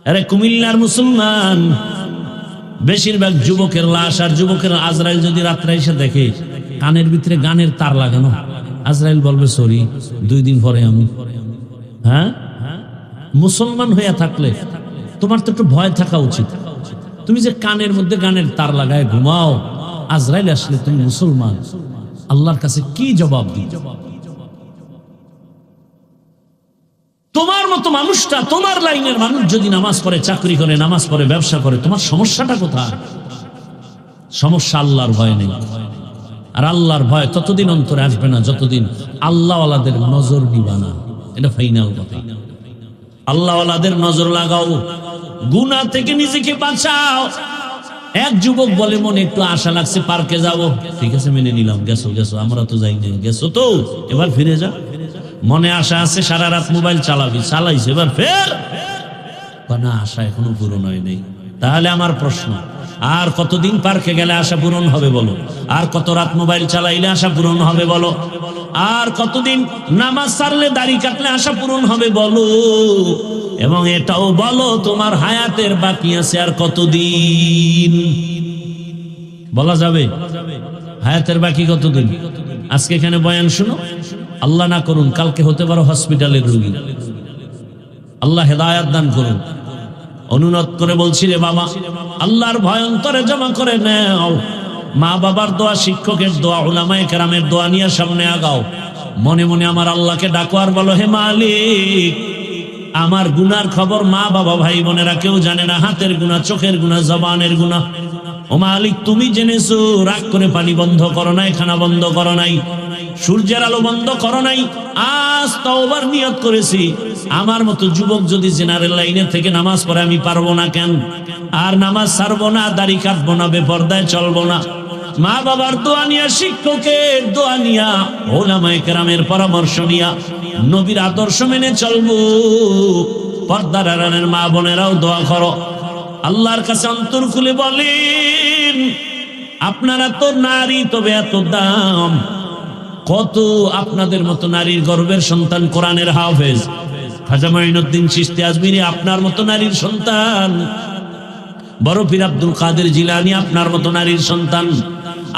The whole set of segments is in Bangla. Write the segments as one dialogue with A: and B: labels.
A: আরে কুমিল্লার মুসলমান বেশিরভাগ যুবকের লাশ আর যুবকের আজরাইল যদি রাত্রে এসে দেখে কানের ভিতরে গানের তার লাগানো, আজরাইল বলবে সরি 2 দিন পরে আমি। হ্যাঁ, মুসলমান হইয়া থাকলে তোমার তো একটু ভয় থাকা উচিত। তুমি যে কানের মধ্যে গানের তার লাগায় ঘুমাও, আজরাইল আসলে তুমি মুসলমান, আল্লাহর কাছে কি জবাব দিই? তোমার মতো মানুষটা, তোমার লাইনের মানুষ যদি নামাজ পড়ে, চাকরি করে, নামাজ পড়ে, ব্যবসা করে, তোমার সমস্যাটা কোথায়? সমস্যা আল্লাহর ভয় নেই। আর আল্লাহর ভয় ততদিন অন্তরে আসবে না যতদিন আল্লাহওয়ালাদের নজর দিবা না। এটা ফাইনাল কথা। আল্লাহওয়ালাদের নজর লাগাও, গুনাহ থেকে নিজেকে বাঁচাও। এক যুবক বলে মনে একটু আশা লাগছে, পার্কে যাব। ঠিক আছে, মেনে নিলাম, গেছো, আমরা তো যাই নাই, গেছো তো, এবার ফিরে যা। মনে আশা আছে, সারা রাত মোবাইল চালাবি, চালাইছে, এবার ফের না, আশা এখনো পূরণ হয় নাই। তাহলে আমার প্রশ্ন, আর কতদিন পার্কে গেলে আশা পূরণ হবে বলো? আর কত রাত মোবাইল চালাইলে আশা পূরণ হবে বলো? আর কতদিন নামাজ ছাড়লে, দাড়ি কাটলে আশা পূরণ হবে বলো? এবং এটাও বলো তোমার হায়াতের বাকি আছে আর কতদিন? বলা যাবে হায়াতের বাকি কতদিন? আজকে এখানে বয়ান শুনো, আল্লাহ না করুন কালকে হতে পারো হসপিটালের রোগী। আল্লাহ হেদায়াত দান করুন। অনুরোধ করে বলছি রে বাবা, আল্লাহর ভয় অন্তরে জমা করে নাও। মা বাবার দোয়া, শিক্ষকের দোয়া, উলামায়ে কেরামের দোয়া নিয়ে সামনে আগাও। মনে মনে আমার আল্লাহকে ডাকো আর বলো, হে মালিক, আমার গুনার খবর মা বাবা ভাই বোনেরা কেউ জানে না। হাতের গুনাহ, চোখের গুনাহ, জবানের গুনাহ। ও মালিক, তুমি জেনেছো। রাগ করে পানি বন্ধ করো নাই, খানা বন্ধ করো নাই, সূর্যের আলো বন্ধ করো নাই। আজ তওবার নিয়ত করেছি, আমার মতো যুবক যদি জেনারেল লাইনে থেকে নামাজ পড়ে আমি পারবো না কেন? আর নামাজ ছাড়বো না, দাড়ি কাটবো না, বেপরদায় চলবো না। মা বাবার দোয়া নিয়া, শিক্ষকের দোয়া নিয়া, উলামায়ে কেরামের পরামর্শ নিয়া নবীর আদর্শ মেনে চলবো। পর্দার আড়ালের মা বোনেরাও দোয়া করো, আল্লাহর কাছে অন্তর খুলে বলেন, আপনারা তো নারী, তবে এত দাম। কত আপনাদের মতো নারীর গর্বের সন্তান কোরআনের হাফেজ খাজা মাইনুদ্দিন চিশতি আজমিরি আপনার মতো নারীর সন্তান। বড় পীর আব্দুল কাদের জিলানী আপনার মতো নারীর সন্তান।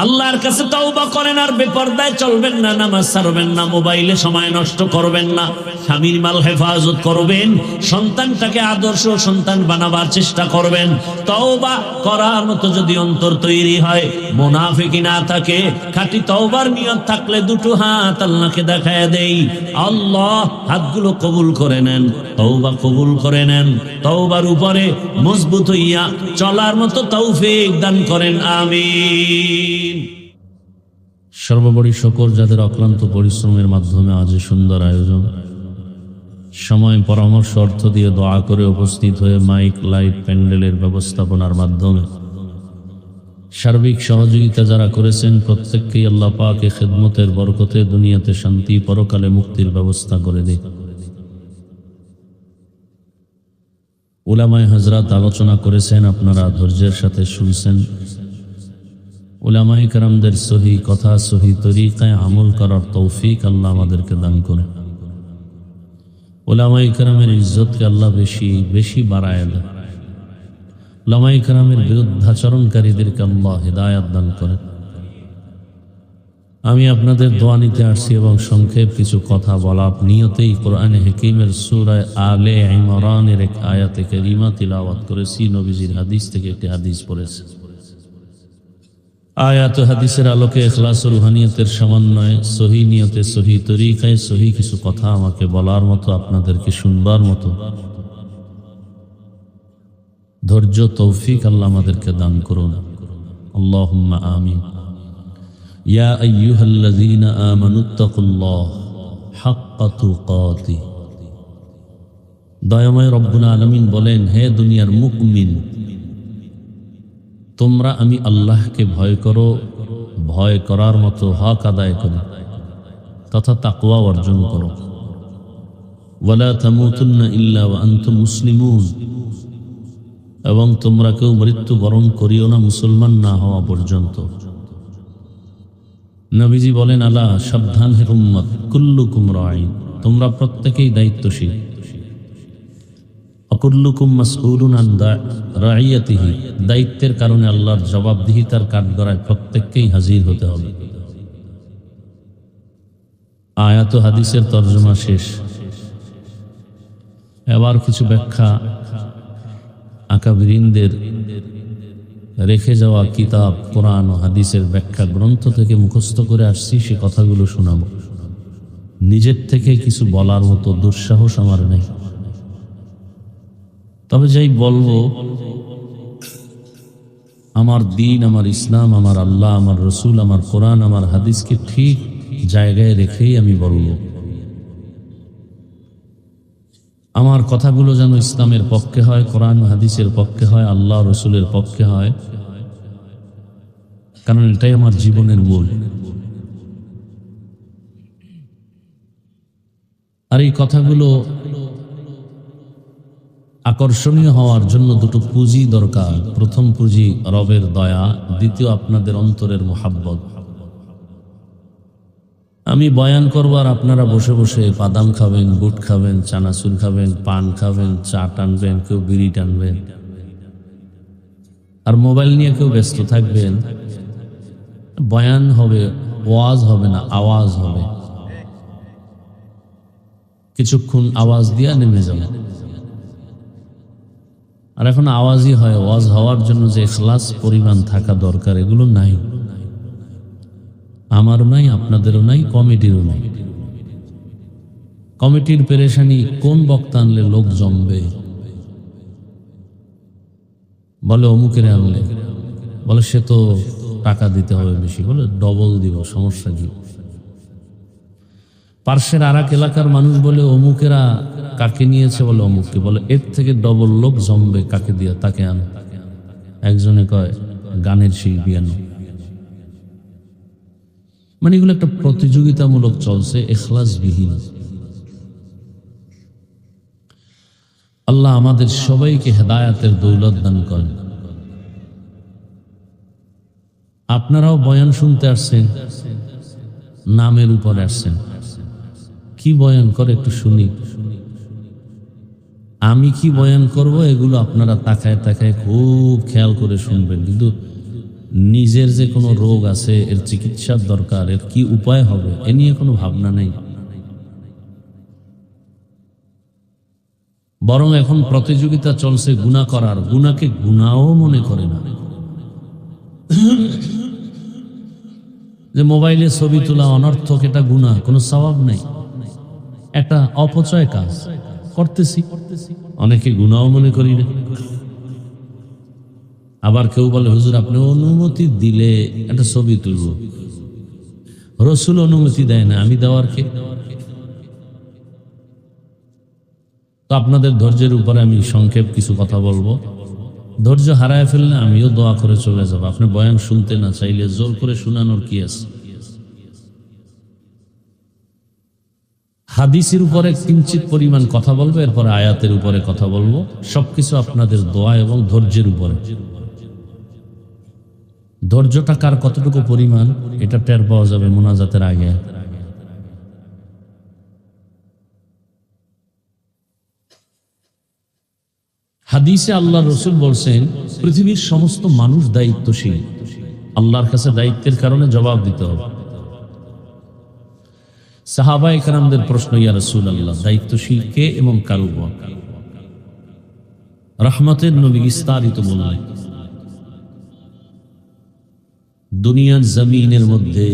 A: আল্লাহর কাছে তওবা করেন আর বেপরদায় চলবেন না, নামাজ ছাড়বেন না, মোবাইলে সময় নষ্ট করবেন না, স্বামীর মাল হেফাজত করবেন, সন্তানটাকে আদর্শ সন্তান বানাবার চেষ্টা করবেন। তওবা করার মতো যদি অন্তর তৈরি হয়, মুনাফিকি না থাকে, খাঁটি তওবার নিয়ত থাকলে দুটো হাত আল্লাহকে দেখায় দেই। আল্লাহ হাতগুলো কবুল করে নেন, তওবা কবুল করে নেন, তওবার উপরে মজবুত হইয়া চলার মতো তৌফিক দান করেন, আমিন।
B: সর্বোপরি শকর যাদের অক্লান্ত পরিশ্রমের মাধ্যমে আজ সুন্দর আয়োজন, সময়, পরামর্শ, অর্থ দিয়ে দোয়া করে উপস্থিত হয়ে মাইক, লাইট, প্যান্ডেলের ব্যবস্থাপনার মাধ্যমে সার্বিক সহযোগিতা যারা করেছেন, প্রত্যেককেই আল্লাহ পাক এ খেদমতের বরকতে দুনিয়াতে শান্তি, পরকালে মুক্তির ব্যবস্থা করে দিন। উলামায়ে হযরত আলোচনা করেছেন, আপনারা ধৈর্যের সাথে শুনছেন। উলামায়ে কেরামদের সহি কথা, সহি তরিকায় আমল করার তৌফিক আল্লাহ আমাদেরকে দান করেন। উলামায়ে কেরামের ইজ্জতকে আল্লাহ বেশি বেশি বাড়ায় দেন। উলামায়ে কেরামের বিরুদ্ধাচরণকারীদেরকে আল্লাহ হিদায়াত দান করেন। আমি আপনাদের দোয়া নিতে আসছি এবং সংক্ষেপ কিছু কথা বলার নিয়তেই কোরআনে হাকিমের সূরা আলে ইমরানের এক আয়াতে কারিমা তিলাওয়াত করেছি। নবীজির হাদিস থেকে একটি হাদিস পড়েছি। আয়াত হাদিসের আলোকে ইখলাস ও রুহানিয়তের সমন্বয়ে সহি নিয়তে, সহি তরিকায় সহি কিছু কথা আমাকে বলার মতো, আপনাদেরকে শুনবার মতো ধৈর্য, তৌফিক আল্লাহ আমাদেরকে দান করুন। আল্লাহুম্মা আমিন। ইয়া আইয়ুহাল্লাযীনা আমানুত্তাকুল্লাহ হাক্কা তুকাতি। দয়াময় রব্বুল আলামিন বলেন, হে দুনিয়ার মুমিন, তোমরা আমি আল্লাহকে ভয় করো, ভয় করার মতো হক আদায় করো তথা তাকওয়া অর্জন করো। ওয়ালা তামুতুন্না ইল্লা ওয়া আনতুম মুসলিমুন। এবং তোমরা কেউ মৃত্যুবরণ করিও না মুসলমান না হওয়া পর্যন্ত। নবীজি বলেন, আলা সাবধান হে উম্মত, কুল্লুকুম রাঈন, তোমরা প্রত্যেকেই দায়িত্বশীল। কুল্লুকুম মাসউলুন আন রাইয়াতিহি, দায়িত্বের কারণে আল্লাহর জবাবদিহিতার কাঠগড়ায় প্রত্যেককেই হাজির হতে হবে। আয়াত ও হাদিসের তর্জমা শেষ। এবার কিছু ব্যাখ্যা আকাবিরিনদের রেখে যাওয়া কিতাব কোরআন ও হাদিসের ব্যাখ্যা গ্রন্থ থেকে মুখস্থ করে আসছি, সে কথাগুলো শোনাবো। নিজের থেকে কিছু বলার মতো দুঃসাহস আমার নেই, তবে যাই বলবো আমার দিন, আমার ইসলাম, আমার আল্লাহ, আমার রসুল, আমার কোরআন, আমার হাদিসকে ঠিক জায়গায় রেখেই আমি বলবো। আমার কথাগুলো যেন ইসলামের পক্ষে হয়, কোরআন হাদিসের পক্ষে হয়, আল্লাহ রসুলের পক্ষে হয়, কারণ এটাই আমার জীবনের মূল। আর এই কথাগুলো আকর্ষণীয় হওয়ার জন্য দুটো পুঁজি দরকার। প্রথম পুঁজি রবের দয়া, দ্বিতীয় আপনাদের অন্তরের মোহাব্বত। আমি বয়ান করবো আর আপনারা বসে বসে বাদাম খাবেন, বুট খাবেন, চানাচুর খাবেন, পান খাবেন, চা টানবেন, কেউ বিড়ি টানবেন, আর মোবাইল নিয়ে কেউ ব্যস্ত থাকবেন। বয়ান হবে, ওয়াজ হবে না, আওয়াজ হবে। কিছুক্ষণ আওয়াজ দিয়া নেমে যাবে। আর এখন আওয়াজই হয়, ওয়াজ হওয়ার জন্য যে ইখলাস পরিমাণ থাকা দরকার এগুলো নাই, আমারও নাই, আপনাদেরও নাই, কমিটিরও নাই। কমিটির পেরেশানি কোন বক্তা আনলে লোক জমবে, বলে অমুকের আনলে, বলে সে তো টাকা দিতে হবে বেশি, বলে ডবল দিব, সমস্যা কি? পার্শ্বের আর এক এলাকার মানুষ বলে অমুকেরা কাকে নিয়েছে, বলে অমুককে, বলে এর থেকে ডবল লোক জমবে, কাকে দিয়ে? তাকে আনো। একজনে কয় গানের শিল্পী আনো। মানে এগুলো একটা প্রতিযোগিতামূলক চলছে, ইখলাসবিহীন। আল্লাহ আমাদের সবাইকে হেদায়াতের দৌলত দান করেন। আপনারাও বয়ান শুনতে আসছেন, নামের উপর আসছেন। কি বয়ান করে একটু শুনি। আমি কি বয়ান করব এগুলো আপনারা তাকায় তাকায় খুব খেয়াল করে শুনবেন, কিন্তু নিজের যে কোনো রোগ আছে, এর চিকিৎসার দরকার, এর কি উপায় হবে, এ নিয়ে কোনো ভাবনা নেই। বরং এখন প্রতিযোগিতা চলছে গুনাহ করার, গুনাহকে গুনাহও মনে করে না। যে মোবাইলে ছবি তোলা অনর্থক, এটা গুনাহ, কোনো সওয়াব নেই, একটা অপচয় কাজ করতেছি, অনেকে গুনাহও মনে করি না। আবার কেউ বলে হুজুর আপনি অনুমতি দিলে একটা ছবি তুলব, রসুল অনুমতি দেয় না, আমি দেওয়ার কে? তো আপনাদের ধৈর্যের উপরে আমি সংক্ষেপ কিছু কথা বলবো। ধৈর্য হারায় ফেললে আমিও দোয়া করে চলে যাব। আপনি বয়ান শুনতে না চাইলে জোর করে শোনানোর কি আছে? হাদিসের উপরে কিঞ্চিত পরিমাণ কথা বলবো, এরপরে আয়াতের উপরে কথা বলবো। সবকিছু আপনাদের দোয়া এবং ধৈর্যের উপরে। ধৈর্যটা কার কতটুকু পরিমাণ এটা টের পাওয়া যাবে মোনাজাতের আগে। হাদিসে আল্লাহ রসুল বলছেন পৃথিবীর সমস্ত মানুষ দায়িত্বশীল, আল্লাহর কাছে দায়িত্বের কারণে জবাব দিতে হবে। সাহাবায়ে কেরামদের প্রশ্ন, ইয়া রাসূলুল্লাহ দায়িত্বশীল কে এবং কার উপর? রহমতের নবী বিস্তারিত বললেন, দুনিয়ার জমিনের মধ্যে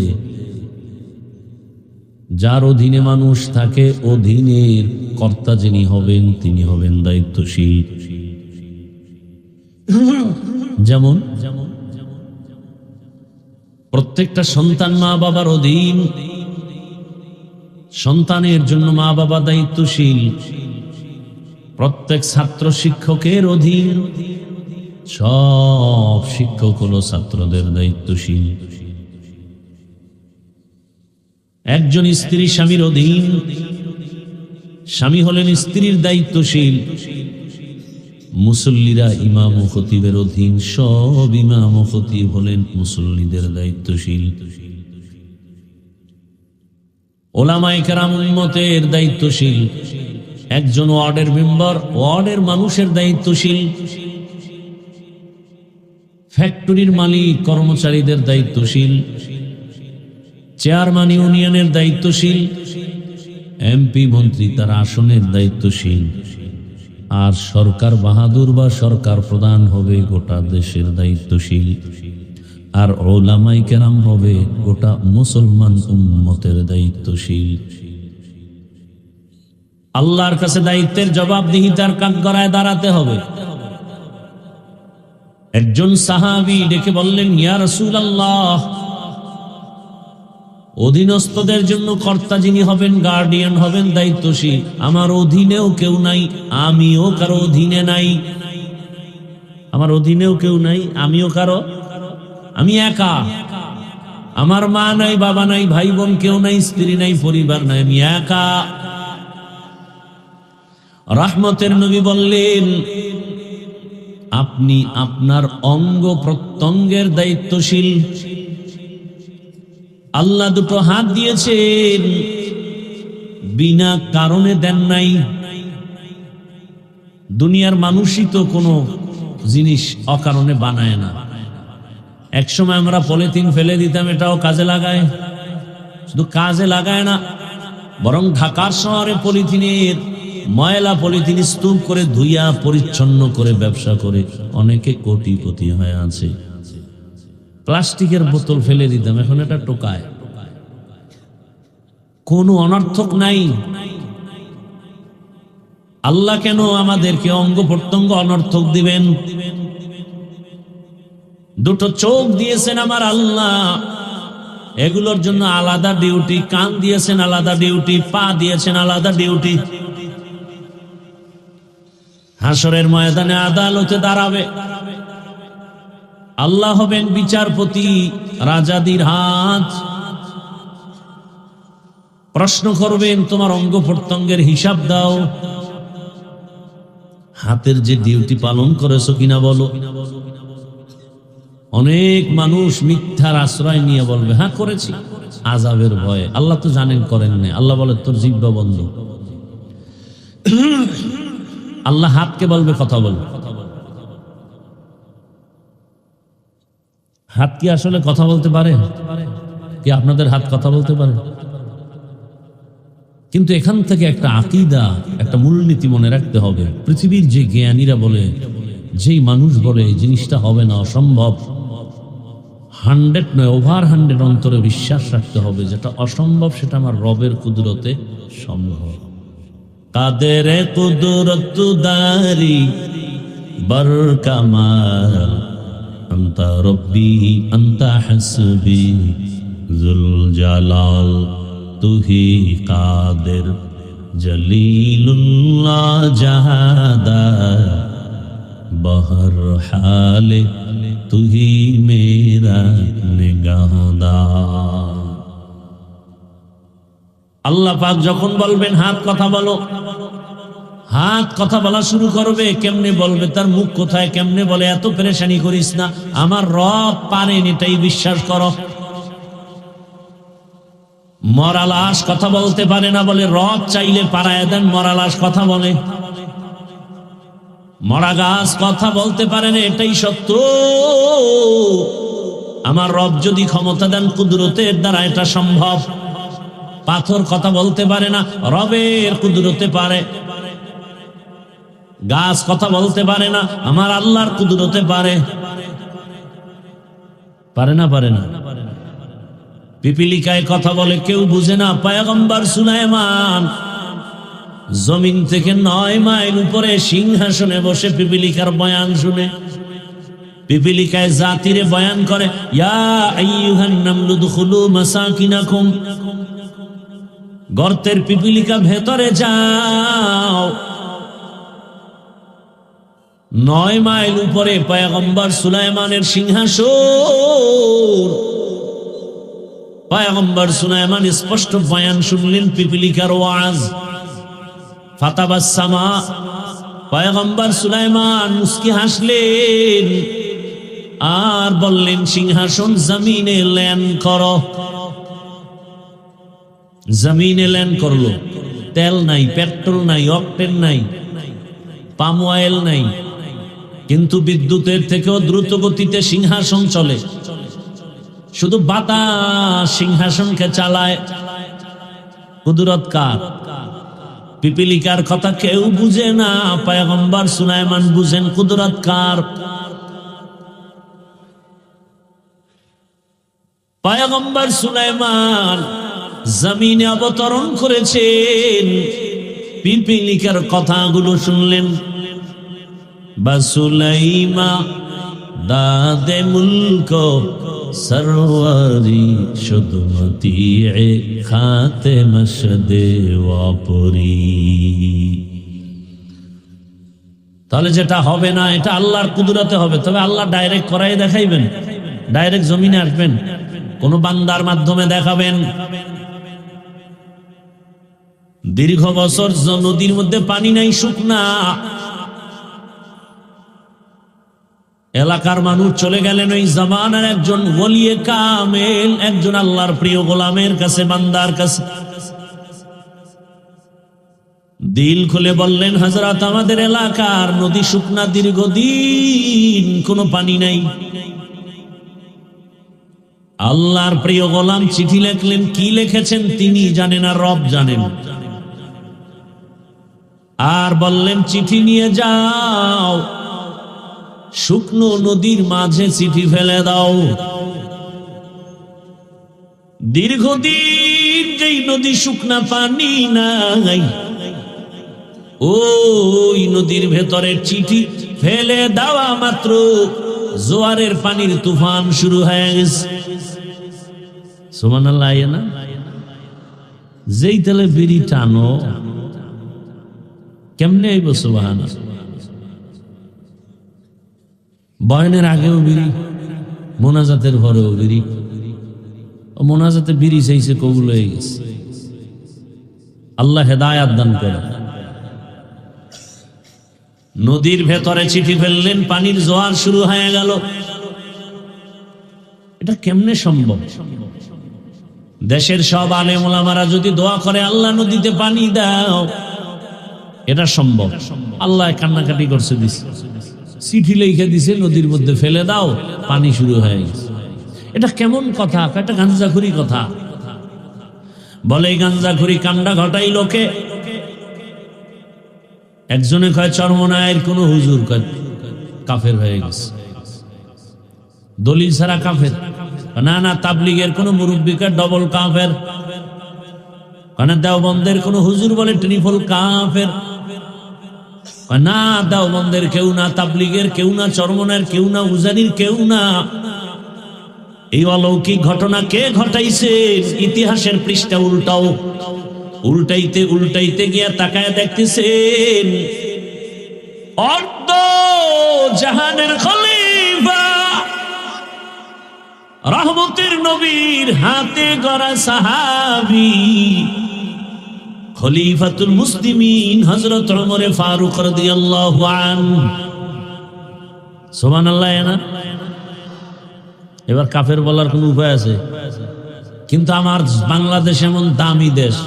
B: যার অধীনে মানুষ থাকে, অধীনের কর্তা যিনি হবেন তিনি হবেন দায়িত্বশীল। যেমন প্রত্যেকটা সন্তান মা বাবার অধীন, সন্তানের জন্য মা বাবা দায়িত্বশীল। প্রত্যেক ছাত্র শিক্ষকের অধীন, সব শিক্ষক হলো ছাত্রদের দায়িত্বশীল। একজন স্ত্রী স্বামীর অধীন, স্বামী হলেন স্ত্রীর দায়িত্বশীল। মুসল্লিরা ইমাম ও খতিবের অধীন, সব ইমাম ও খতিব হলেন মুসল্লিদের দায়িত্বশীল। ওলামায়ে কেরাম উম্মতের দায়িত্বশীল।
A: একজন ওয়ার্ডের মেম্বার ওয়ার্ডের মানুষের দায়িত্বশীল, ফ্যাক্টরির মালিক কর্মচারীদের দায়িত্বশীল, চেয়ারম্যান ইউনিয়নের দায়িত্বশীল, এমপি মন্ত্রী তার আসনের দায়িত্বশীল, আর সরকার বাহাদুর বা সরকার প্রধান হবে গোটা দেশের দায়িত্বশীল, আর উলামায়ে কেরাম হবে গোটা মুসলমান উম্মতের দায়িত্বশীল। আল্লাহর কাছে দায়িত্বের জবাবদিহিতার কাঠগড়ায় দাঁড়াতে হবে। একজন সাহাবী ডেকে বললেন, ইয়া রাসূলুল্লাহ, অধীনস্থদের জন্য কর্তা যিনি হবেন, গার্ডিয়ান হবেন, দায়িত্বশীল, আমার অধীনেও কেউ নাই, আমিও কারো অধীনে নাই। আমার অধীনেও কেউ নাই, আমিও কারো, আমি একা। আমার মা নাই, বাবা নাই, ভাই বোন কেউ নাই, স্ত্রী নাই, পরিবার নাই, আমি একা। রহমতের নবী বললেন, আপনি আপনার অঙ্গ প্রত্যঙ্গের দায়িত্বশীল। আল্লাহ দুটো হাত দিয়েছেন, বিনা কারণে দেন নাই। দুনিয়ার মানুষই তো কোনো জিনিস অকারণে বানায় না। একসময় আমরা পলিথিন ফেলে দিতাম, এটাও কাজে লাগায়। শুধু কাজে লাগায় না, বরং ঢাকার শহরে পলিথিনের ময়লা পলিথিন স্তূপ করে ধুইয়া পরিচ্ছন্ন করে ব্যবসা করে অনেকে কোটিপতি হয়ে আছে। প্লাস্টিকের বোতল ফেলে দিতাম, এখন এটা টোকায়, কোনো অনর্থক নাই। আল্লাহ কেন আমাদেরকে অঙ্গ প্রত্যঙ্গ অনর্থক দিবেন? দুটো চোখ দিয়েছেন আমার আল্লাহ, এগুলোর জন্য আলাদা ডিউটি। কান দিয়েছেন আলাদা ডিউটি, পা দিয়েছেন আলাদা ডিউটি। হাসরের ময়দানে আদালতে দাঁড়াবে, আল্লাহ হবেন বিচারপতি, রাজাদির হাত। প্রশ্ন করবেন, তোমার অঙ্গ প্রত্যঙ্গের হিসাব দাও। হাতের যে ডিউটি পালন করেছো কিনা বলো। অনেক মানুষ মিথ্যার আশ্রয় নিয়ে বলবে, হ্যাঁ করেছি, আযাবের ভয়ে। আল্লাহ তো জানেন করেন না। আল্লাহ বলে, তোর জিহ্বা বন্ধ। আল্লাহ হাতকে বলবে কথা বল। হাত কি আসলে কথা বলতে পারে? কি আপনাদের হাত কথা বলতে পারে? কিন্তু এখান থেকে একটা আকীদা, একটা মূলনীতি মনে রাখতে হবে। পৃথিবীর যে জ্ঞানীরা বলে, যেই মানুষ বলে এই জিনিসটা হবে না, অসম্ভব, 100 নয়, ওভার 100 অন্তরে বিশ্বাস রাখতে হবে যেটা অসম্ভব সেটা আমার রবের কুদরতে সম্ভব। কাদেরে কুদরত দারি বর কামাল, আনতা রব্বি আনতা হাসবি যুল জালাল, তুহি কাদের জলিলুল্লাহ জাহাদা, বহর হালে তুহি মেরা নিগাহদার। আল্লাহ পাক যখন বলবেন হাত কথা বলো, হাত কথা বলা শুরু করবে। কেমনে বলবে? তার মুখ কোথায়, কেমনে বলে, এত পেরেশানি করিস না। আমার রব পারেন, এটাই বিশ্বাস করো। মরা লাশ কথা বলতে পারে না বলে রব চাইলে পারায় দেন, মরা লাশ কথা বলে। মরা গাছ কথা বলতে পারে না, এটাই সত্য। আমার রব যদি ক্ষমতা দেন কুদরতের দ্বারা এটা সম্ভব। পাথর কথা বলতে পারে না, রবের কুদরতে পারে। গাছ কথা বলতে পারে না, আমার আল্লাহর কুদরতে পারে। পারে না? পারে না। পিপিলিকায় কথা বলে, কেউ বুঝে না। পয়গম্বর সুলাইমান জমিন থেকে 9 মাইল উপরে সিংহাসনে বসে পিপিলিকার বয়ান শুনে। পিপিলিকায় জাতিরে বয়ান করে, ইয়া আইয়ুহান নামলু দুখুলু মাসাকিনাকুম, গর্তের পিপিলিকা ভেতরে যাও। 9 মাইল উপরে পয়গম্বর সুলাইমানের সিংহাসন। পয়গম্বর সুলাইমান স্পষ্ট বয়ান শুনলেন, পিপিলিকার ওয়াজ। ফাতাবাসসামা, পয়গম্বর সুলাইমান মুস্কি হাসলেন আর বললেন, সিংহাসন জমিনে ল্যান্ড করো। জমিনে ল্যান্ড করলো। তেল নাই, পেট্রোল নাই, অকটেন নাই, পাম অয়েল নাই, কিন্তু বিদ্যুতের থেকেও দ্রুত গতিতে সিংহাসন চলে। শুধু বাতাস সিংহাসনকে চালায়। কুদরত কার? পিপিলিকার কথা কেউ বুঝে না, পয়গম্বর সুলাইমান বুঝেন কুদরত কার। পয়গম্বর সুলাইমান জমিনে অবতরণ করেছেন, পিপিলিকার কথাগুলো শুনলেন। বাসুলাইমা দাদে মুলক সরওয়ারি শুদমতি খাতে মশদে ওয়াপরি। তাহলে যেটা হবে না এটা আল্লাহর কুদরতে হবে, তবে আল্লাহ ডাইরেক্ট করাই দেখাইবেন, ডাইরেক্ট জমিনে আসবেন, কোন বান্দার মাধ্যমে দেখাবেন। দীর্ঘ বছর নদীর মধ্যে পানি নাই, শুকনা। এলাকার মানুষ চলে গেলেন ওই জামানার একজন ওলিয়ে কামেল, একজন আল্লাহর প্রিয় গোলামের কাছে, বান্দার কাছে। দিল খুলে বললেন, হযরত আমাদের এলাকার নদী শুকনা, দীর্ঘদিন কোনো পানি নাই। আল্লাহর প্রিয় গোলাম চিঠি লিখলেন। কি লিখেছেন তিনি জানেন আর রব জানেন। আর বললেন, চিঠি নিয়ে যাও, শুকনো নদীর মাঝে চিঠি ফেলে দাও। দীর্ঘদিন যেই নদী শুকনা, পানি নাই, ওই নদীর ভেতরে চিঠি ফেলে দেওয়া মাত্র জোয়ারের পানির তুফান শুরু হয়ে গেছে। সুবহানাল্লাহ। না যেই তেলে বিড়ি টানো কেমনে আইব? সুবহানাল্লাহ। বয়নের আগেও বিড়ি, মোনাজাতের ঘরেও বিড়ি। মোনাজাতে বিড়ি চাইছে, কবুল হয়ে গেছে। আল্লাহ হেদায়াত দান করে। নদীর ভেতরে চিঠি ফেললেন, পানির জোয়ার শুরু হয়ে গেল। এটা কেমনে সম্ভব? দেশের সব আলেম ওলামারা যদি দোয়া করে, আল্লাহ নদীতে পানি দাও, এটা সম্ভব। আল্লাহ কান্নাকাটি করছে, দিছে, চিঠি লিখে দিছে, নদীর মধ্যে ফেলে দাও, পানি শুরু হয়ে গেছে। এটা কেমন কথা? এটা গাঞ্জাখুরি কথা। বলে গাঞ্জাখুরি কান্ডা ঘটাই লোকে। একজনে কয় চরমনায়ের কোন হুজুর, কয় কাফের হয়ে গেছে, দলিল ছাড়া কাফের। না না, তাবলিগের কোন মুরব্বিকে ডবল কাফের। কারণ দেওবন্দের কোন হুজুর বলে ট্রিপল কাফের। না, দেওবন্দের কেউ না, তাবলিগের কেউ না, চরমনায়ের কেউ না, উজানির কেউ না। এই অলৌকিক ঘটনা কে ঘটাইছে? ইতিহাসের পৃষ্ঠা উল্টাও। উল্টাইতে উল্টাইতে গিয়া তাকায় দেখতেছেন, অর্ধ জাহানের খলিফা, রহমতের নবীর হাতে গড়া সাহাবী, খলিফাতুল মুসলিমিন হযরত ওমর ফারুক রাদিয়াল্লাহু আনহু। সুবহানাল্লাহ। না এবার কাফের বলার কোন উপায় আছে? কিন্তু আমার বাংলাদেশ এমন দামি দেশ,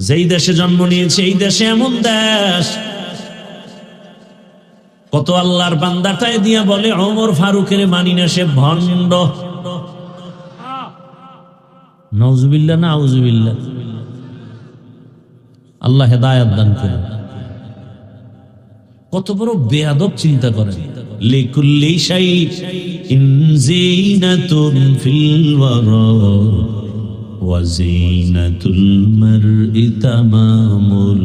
A: যেই দেশে জন্ম নিয়েছে, এই দেশে এমন দেশ, কত আল্লাহর বান্দাটাই দিয়া বলে ওমর ফারুকের মানি না, সে ভণ্ড। নাউজুবিল্লাহ, নাউজুবিল্লাহ। আল্লাহ হেদায়েত দান করেন। কত বড় বেয়াদব, চিন্তা করেন। লিকুল্লি শাইইন যিনাতুন ফিল ওয়ারা ওয়া যিনাতুল মারই তামামুল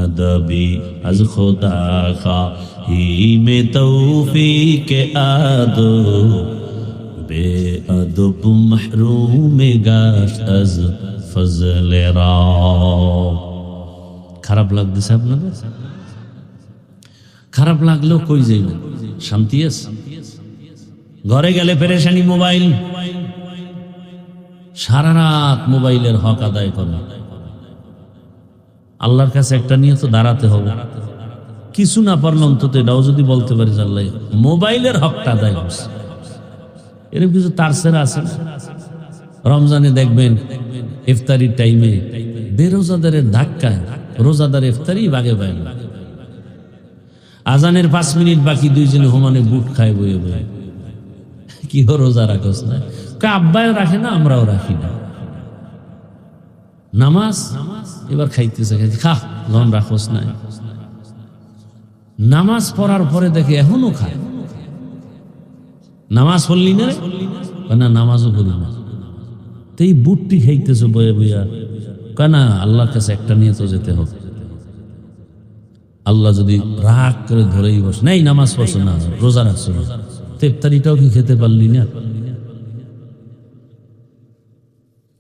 A: আদাবি আজ খোদা খাহি মে তৌফিক আদো বেআদব মাহরুম গাশ আজ ফজল রা। খারাপ লাগতেছে আপনাদের? খারাপ লাগলেও কই যাইব, শান্তি আছে? ঘরে গেলে পেরেশানি, মোবাইল, সারা রাত মোবাইলের হক আদায় করে। আল্লাহর কাছে একটা নিয়ে তো দাঁড়াতে হবে। কিছু না পারলে অন্তত এটাও যদি বলতে পারি, আল্লাহ মোবাইলের হকটা আদায় করছে। এরকম কিছু তার সেরা আছে না? রমজানে দেখবেন ইফতারির টাইমে
B: বেরোজাদারের ধাক্কায় রোজাদার ইফতারি বাগে পায় না। আজানের 5 মিনিট বাকি, দুইজনে হোমানে বুট খায় বয়ে বয়ে। কি রোজা রাখস না? আব্বাও রাখে না, আমরাও রাখি না। নামাজ এবার খাইতেছে, খা যখন রাখস না। নামাজ পড়ার পরে দেখে এখনো খায়। নামাজ পড়লি না? না, নামাজও পড়ি না। তো এই বুটটি খাইতেছে বয়ে বইয়া। কেনা আল্লাহর কাছে একটা নিয়ে তো যেতে হবে। আল্লাহ যদি রাগ করে ধরেই বস, নেই নামাজ পড়ছো না, রোজা রাখছো না, তো ইফতারিটাও কি খেতে পারলি না?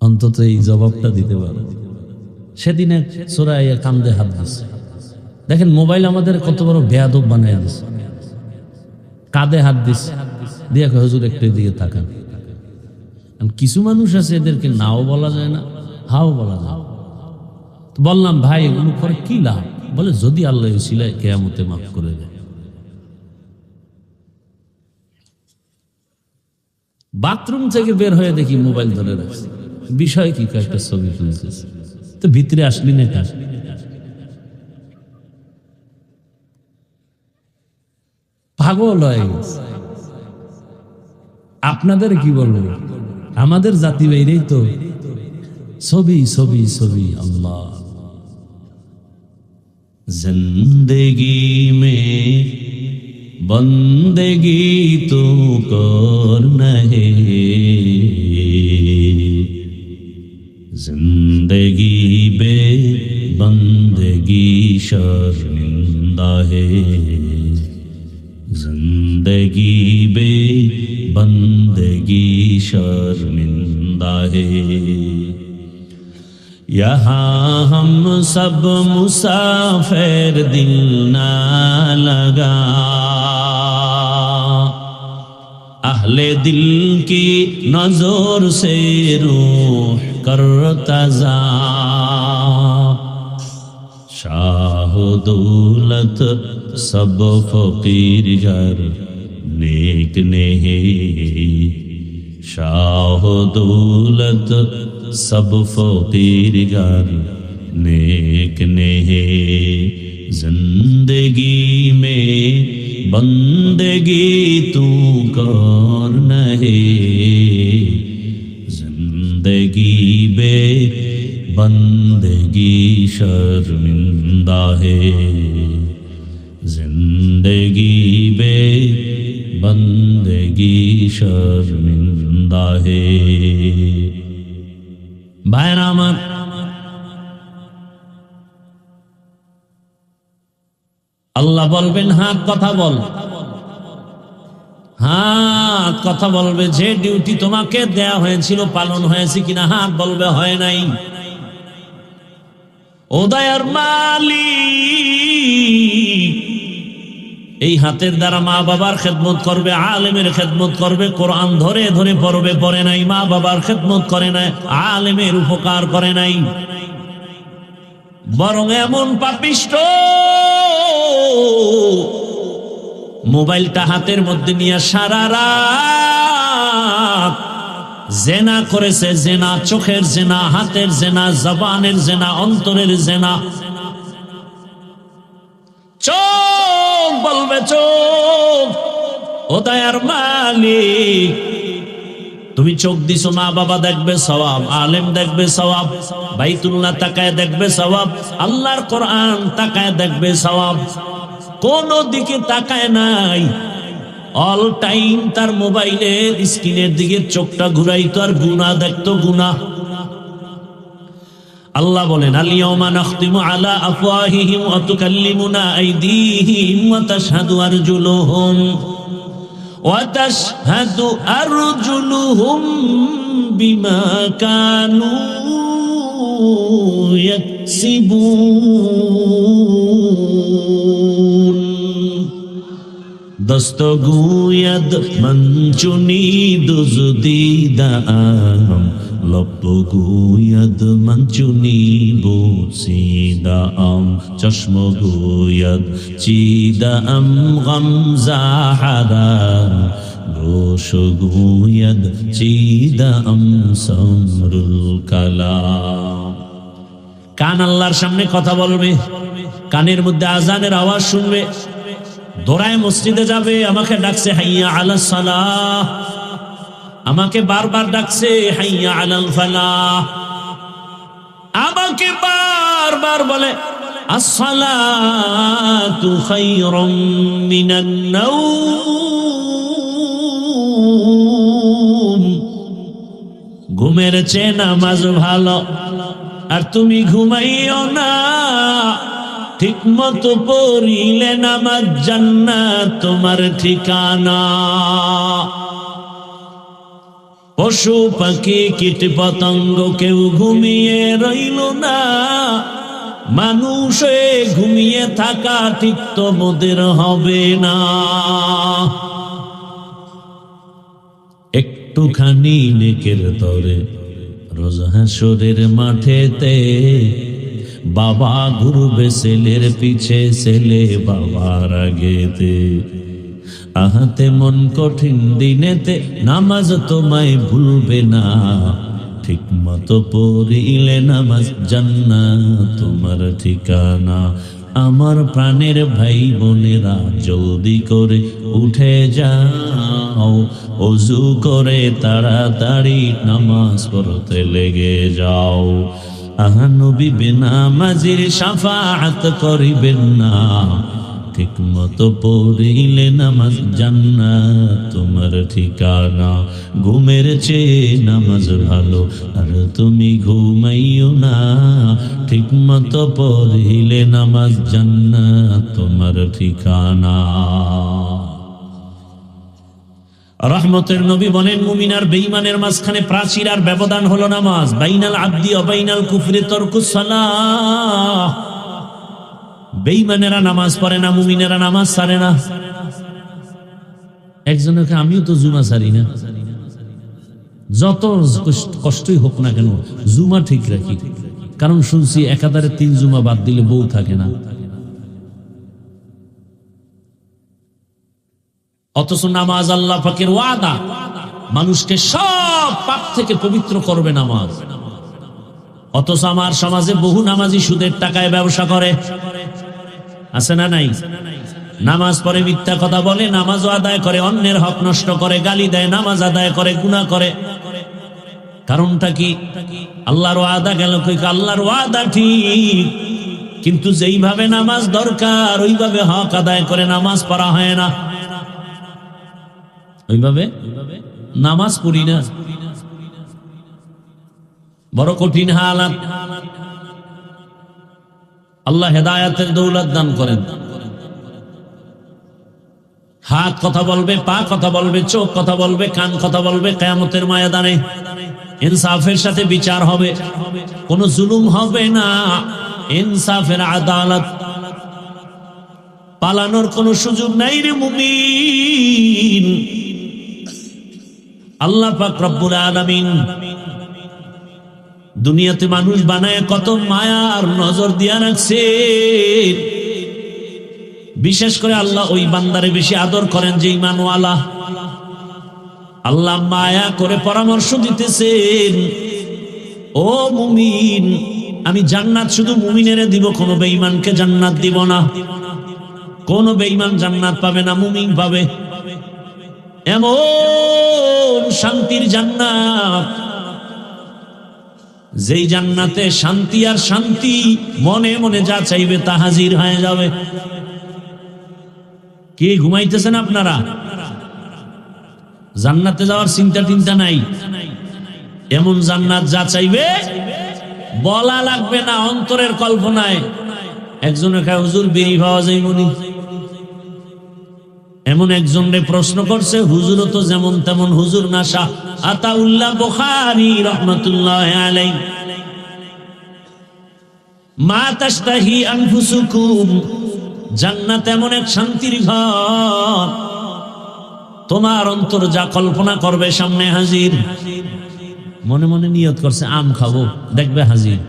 B: অন্তত এই জবাবটা দিতে পারো। সেদিনে সোরাইয়া কান্দে হাত দিচ্ছে। দেখেন মোবাইল আমাদের কত বড় বেয়াদব বানায় দিচ্ছে। কাঁধে হাত দিচ্ছে, দিয়ে হুজুর একটু দিকে তাকান। কিছু মানুষ আছে এদেরকে নাও বলা যায় না, হাও বলা যায়। বললাম ভাই এগুলো করে কি লাভ? বলে যদি আল্লাহ সিলাই কেয়ামতে মাফ করে দেয়। বাথরুম থেকে বের হয়ে দেখি মোবাইল ধরে রাখছে। বিষয় কি? একটা ছবি তুলতেছে। তো ভিতরে আসলি না কেন? পাগল হয়ে গেছে। আপনাদের কি বলবো? আমাদের জাতি বাইরেই তো ছবি ছবি ছবি। আল্লাহ জিন্দগি মে বন্দেগি তু করনা হে, जिंदगी बे बंदगी शर्मिंदा है, जिंदगी बे बंदगी शर्मिंदा है। यहाँ हम सब मुसाफिर दिल ना लगा, अहले दिल की नजर से रूह करता जा, शाह दौलत सब फकीर घर नेक नहीं, शाह दौलत सब फकीर घर नेक नहीं। जिंदगी में बंदगी तू कर नहीं, जिंदगी बे बंदगी शर्मिंदा है, जिंदगी बे बंदगी शर्मिंदा है। भाईरा আমার, আল্লাহ বলবেন হাত কথা বল। হাত কথা বলবে, যে ডিউটি তোমাকে দেয়া হয়েছিল পালন হয়েছে কিনা? হাত বলবে হয় নাই। ও দয়ার মালিক, এই হাতের দ্বারা মা বাবার খেদমত করবে, আলেমের খেদমত করবে, কোরআন ধরে ধরে পড়বে, পড়ে নাই, মা বাবার খেদমত করে নাই, আলেমের উপকার করে নাই, বরং এমন পাপিষ্ট মোবাইলটা হাতের মধ্যে নিয়ে সারা রাত জেনা করেছে। জেনা, চোখের জেনা, হাতের জেনা, জবানের জেনা, অন্তরের জেনা। চোখ বলবে, চোখ ও দয়ার মালিক, তুমি চোখ দিছো, মা বাবা দেখবে সওয়াব, আলেম দেখবে সওয়াব, বাইতুল্লাহ তাকায় দেখবে সওয়াব, আল্লাহর কোরআন তাকায় দেখবে সওয়াব। কোন দিকে তাকায় নাই, অল টাইম তার মোবাইলের স্ক্রিনের দিকে চোখটা ঘুরাইতো আর গুনাহ দেখতো, গুনাহ। আল্লাহ বলেন আল-ইয়াওমা নাখতিমু আলা আফওয়াহিহিম ওয়া তুকাল্লিমুনা আইদিহিম ওয়া তাশহাদু আরজুলুহুম وتشهد أرجلهم بما كانوا يكسبون دستگوید منچونی دزدیدم لب گوید منچونی بوسیدم چشم گوید چیدم غم زحرم گوش گوید چیدم سمر الکلام
A: কান আল্লাহর সামনে কথা বলবে, কানের মধ্যে আজানের আওয়াজ শুনবে, দৌড়ায় মসজিদে যাবে, আমাকে ডাকছে হাইয়া আলাস সালাহ, আমাকে বারবার ডাকছে হাইয়া আলাল ফালাহ, আমাকে বারবার বলে আসসালাতু খায়রুম মিনান নাওম, ঘুমের চেয়ে নামাজ ভালো, আর তুমি ঘুমাইও না, ঠিক মতো পড়িলে নামাজ জান্নাত তোমার ঠিকানা। পশু পাখি কীট পতঙ্গ কেউ ঘুমিয়ে রইল না, মানুষে ঘুমিয়ে থাকা ঠিক তো মোদের হবে না। একটুখানি নেকের তরে রোজ হাসরের মাঠেতে বাবা ঘুরবে ছেলের পিছে, ছেলে বাবার আগেতে। আহাতে মন কঠিন দিনেতে নামাজ তোমায় ভুলবে না, ঠিক মতো পড়িলে নামাজ জান্নাত তোমার ঠিকানা। আমার প্রাণের ভাই বোনেরা জলদি করে উঠে যাও, ওযু করে তাড়াতাড়ি নামাজ পড়তে লেগে যাও। আহা নবী বেনামাজির শাফাআত করিবেন না, ঠিক মতো পড়িলে নামাজ জান্নাত তোমার ঠিকানা। ঘুমের চেয়ে নামাজ ভালো, আর তুমি ঘুমাইও না, ঠিক মতো পড়িলে নামাজ জান্নাত তোমার ঠিকানা। রহমতের নবী বলেন, মুমিন আর বেঈমানের মাঝখানে প্রাচীর আর ব্যবধান হলো নামাজ। বাইনাল আবদি ওয়া বাইনাল কুফরি তারকুস সালাহ। বেঈমানেরা নামাজ পড়ে না, মুমিনেরা নামাজ ছাড়ে না। একজনকে আমিও তো জুমা ছাড়ি না, যত কষ্টই হোক না কেন জুমা ঠিক রাখি, কারণ শুনছি একাধারে 3 জুমা বাদ দিলে বউ থাকে না। অথচ নামাজ আল্লাহ পাকের ওয়াদা, মানুষকে সব পাপ থেকে পবিত্র করবে নামাজ। অথচ আমার সমাজে বহু নামাজি সুদের টাকায় ব্যবসা করে, আছে না নাই? নামাজ পড়ে মিথ্যা কথা বলে, নামাজও আদায় করে, অন্যের হক নষ্ট করে, গালি দেয়, নামাজ আদায় করে, গুনাহ করে। কারণটা কি? আল্লাহর ওয়াদা গেল কই? আল্লাহর ওয়াদা ঠিক, কিন্তু যেইভাবে নামাজ দরকার ওইভাবে হক আদায় করে নামাজ পড়া হয় না। ওইভাবে নামাজ পড়ি না, বড় কঠিন হালাত। আল্লাহ হেদায়েতের দৌলত দান করেন। হাত কথা বলবে, পা কথা বলবে, চোখ কথা বলবে, কান কথা বলবে। কিয়ামতের ময়দানে ইনসাফের সাথে বিচার হবে, কোনো জুলুম হবে না। ইনসাফের আদালত পালানোর কোনো সুযোগ নাই রে মুমিন। আল্লাহ পাক রব্বুল আলামিন দুনিয়াতে মানুষ বানায় কত মায়ার নজর দিয়া রাখছে। বিশেষ করে আল্লাহ ওই বান্দারে বেশি আদর করেন যে ঈমানওয়ালা। আল্লাহ মায়া করে পরামর্শ দিতেছেন, ও মুমিন, আমি জান্নাত শুধু মুমিনেরে দিব, কোনো বেঈমানকে জান্নাত দিব না। কোন বেঈমান জান্নাত পাবে না, মুমিন পাবে। এমন শান্তির জান্নাত, যেই জান্নাতে শান্তি আর শান্তি, মনে মনে যা চাইবে তা হাজির হয়ে যাবে। কে ঘুমাইতেছেন আপনারা? জান্নাতে যাওয়ার চিন্তা টিন্তা নাই। এমন জান্নাত যা চাইবে বলা লাগবে না, অন্তরের কল্পনায়। একজনে কয় হুজুর বিড়ি পাওয়া যায় মনি। এমন একজনরে প্রশ্ন করছে, হুজুরও তো যেমন তেমন হুজুর না। শাহ আতাউল্লাহ বুখারী রাহমাতুল্লাহি আলাইহি, মা তাশতাহি আনফুসুকুম, জান্নাত এমন এক শান্তির ঘর, তোমার অন্তর যা কল্পনা করবে সামনে হাজির। মনে মনে নিয়ত করছে আম খাবো, দেখবে হাজির।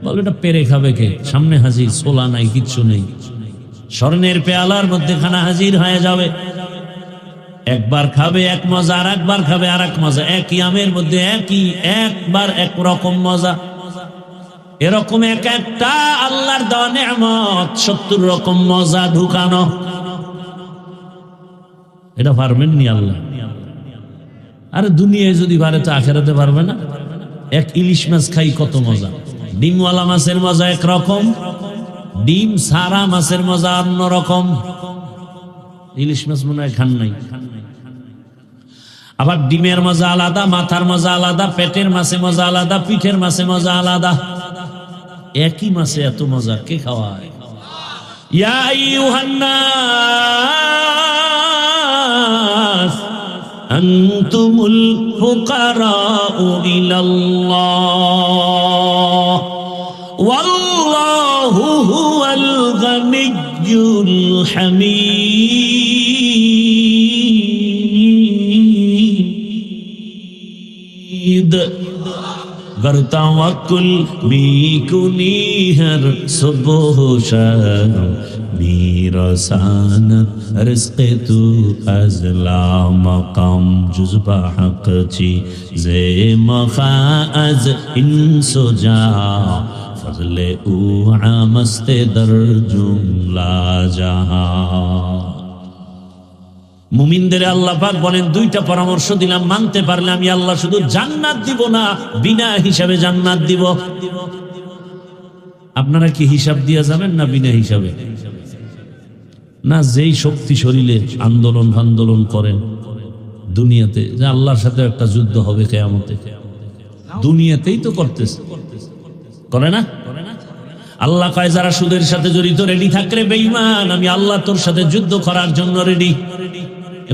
A: বলে এটা পেরে খাবে কে? সামনে হাজির, ছোলা নাই, কিচ্ছু নেই। স্বর্ণের পেয়ালার মধ্যে খানা হাজির হয়ে যাবে। একবার খাবে এক মজা, আর একবার খাবে আর এক মজা। একই আমের মধ্যে একবার এক রকম মজা। এরকম এক একটা আল্লাহর দেওয়া নেয়ামত 70 রকম মজা ঢুকানো, এটা পারবেন নি আল্লাহ? আরে দুনিয়ায় যদি পারে তো আখেরাতে পারবে না? এক ইলিশ মাছ খাই কত মজা, ডিমওয়ালা মাছের মজা একরকম, ডিম সারা মাছের মজা অন্য রকম। ইলিশ মাছ মনে হয় খান নাই। আবার ডিমের মজা আলাদা, মাথার মজা আলাদা, পেটের মাছে মজা আলাদা, পিঠের মাছে মজা আলাদা। একই মাছে এত মজা কে খাওয়ায়? ইয়া আইয়ুহান নাস আনতুমুল ফুকারাউ ইলাল্লাহ ওয়াল্লাহু হুয়াল গানিয়্যুল হামিদ। गर तवक्कुल भी कुनी हर सुबह शाम मेरा सानत रिज़्क़ तू अज़ला मकाम जुज़बा हक़ ची ज़े मखाअज़ इंसो जा फज़ले ऊ आमस्ते दर जुमला जहां। মুমিনদের আল্লাহ পাক বলেন দুইটা পরামর্শ দিলাম, মানতে পারলে আমি আল্লাহ শুধু জান্নাত দিব না, বিনা হিসাবে জান্নাত দিব। আপনারা কি হিসাব দিয়া যাবেন না বিনা হিসাবে? না, যেই শক্তি শরীরে আন্দোলন করেন দুনিয়াতে, যে আল্লাহর সাথে একটা যুদ্ধ হবে কিয়ামতে, দুনিয়াতেই তো করতেছে, করে না? আল্লাহ কয় যারা সুদের সাথে জড়িত রেডি থাকলে বেঈমান, আমি আল্লাহ তোর সাথে যুদ্ধ করার জন্য রেডি।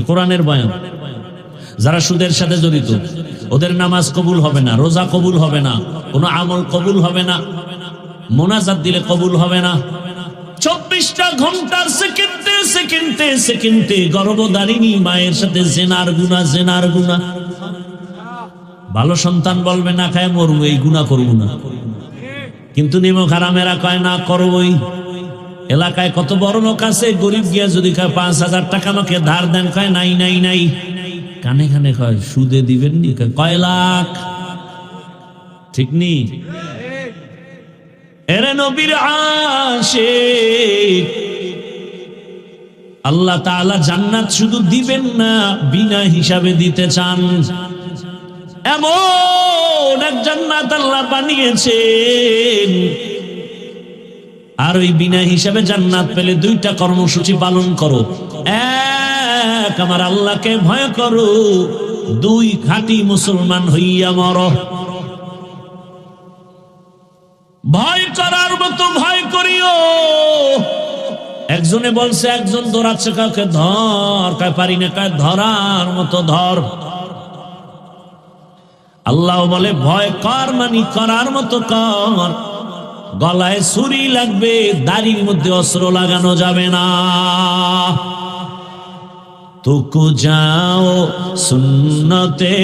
A: কোরআনের বয়ান। যারা সুদের সাথে জড়িত ওদের নামাজ কবুল হবে না, রোজা কবুল হবে না, কোনো আমল কবুল হবে না, মোনাজাত দিলে কবুল হবে না। 24টা ঘন্টার সেকেন্ডে গর্ভধারিণী মায়ের সাথে জেনার গুনাহ। ভালো সন্তান বলবে না খায় মরবো, এই গুনাহ করবো না, কিন্তু নিমক হারামেরা কয় না করবই। এলাকায় কত বড় লোক আছে, গরিব গিয়া যদি কয় 5000 টাকা আমাকে ধার দেন, কয় নাই। কানে কানে কয় সুদে দিবেন নি, কয় লাখ, ঠিক নি? এরে নবীর আশিক, আল্লাহ তাআলা জান্নাত শুধু দিবেন না, বিনা হিসাবে দিতে চান। এমন এক জান্নাত আল্লাহ বানিয়েছেন। আর ওই বিনা হিসাবে জান্নাত পেলে দুইটা কর্মসূচি পালন করো। এক, আমার আল্লাহকে ভয় করো। দুই, খাঁটি মুসলমান হইয়া মরো। ভয় করার মতো ভয় করিও। একজনে বলছে, একজন দৌড়াচ্ছে, কাউকে ধর, কয় পারি না, কয় ধরার মতো ধর। আল্লাহ বলে ভয় কর, মানি করার মতো কর। গলায় ছুরি লাগবে, দাড়ির মধ্যে অস্ত্র লাগানো যাবে না। তুকু যাও সুন্নতে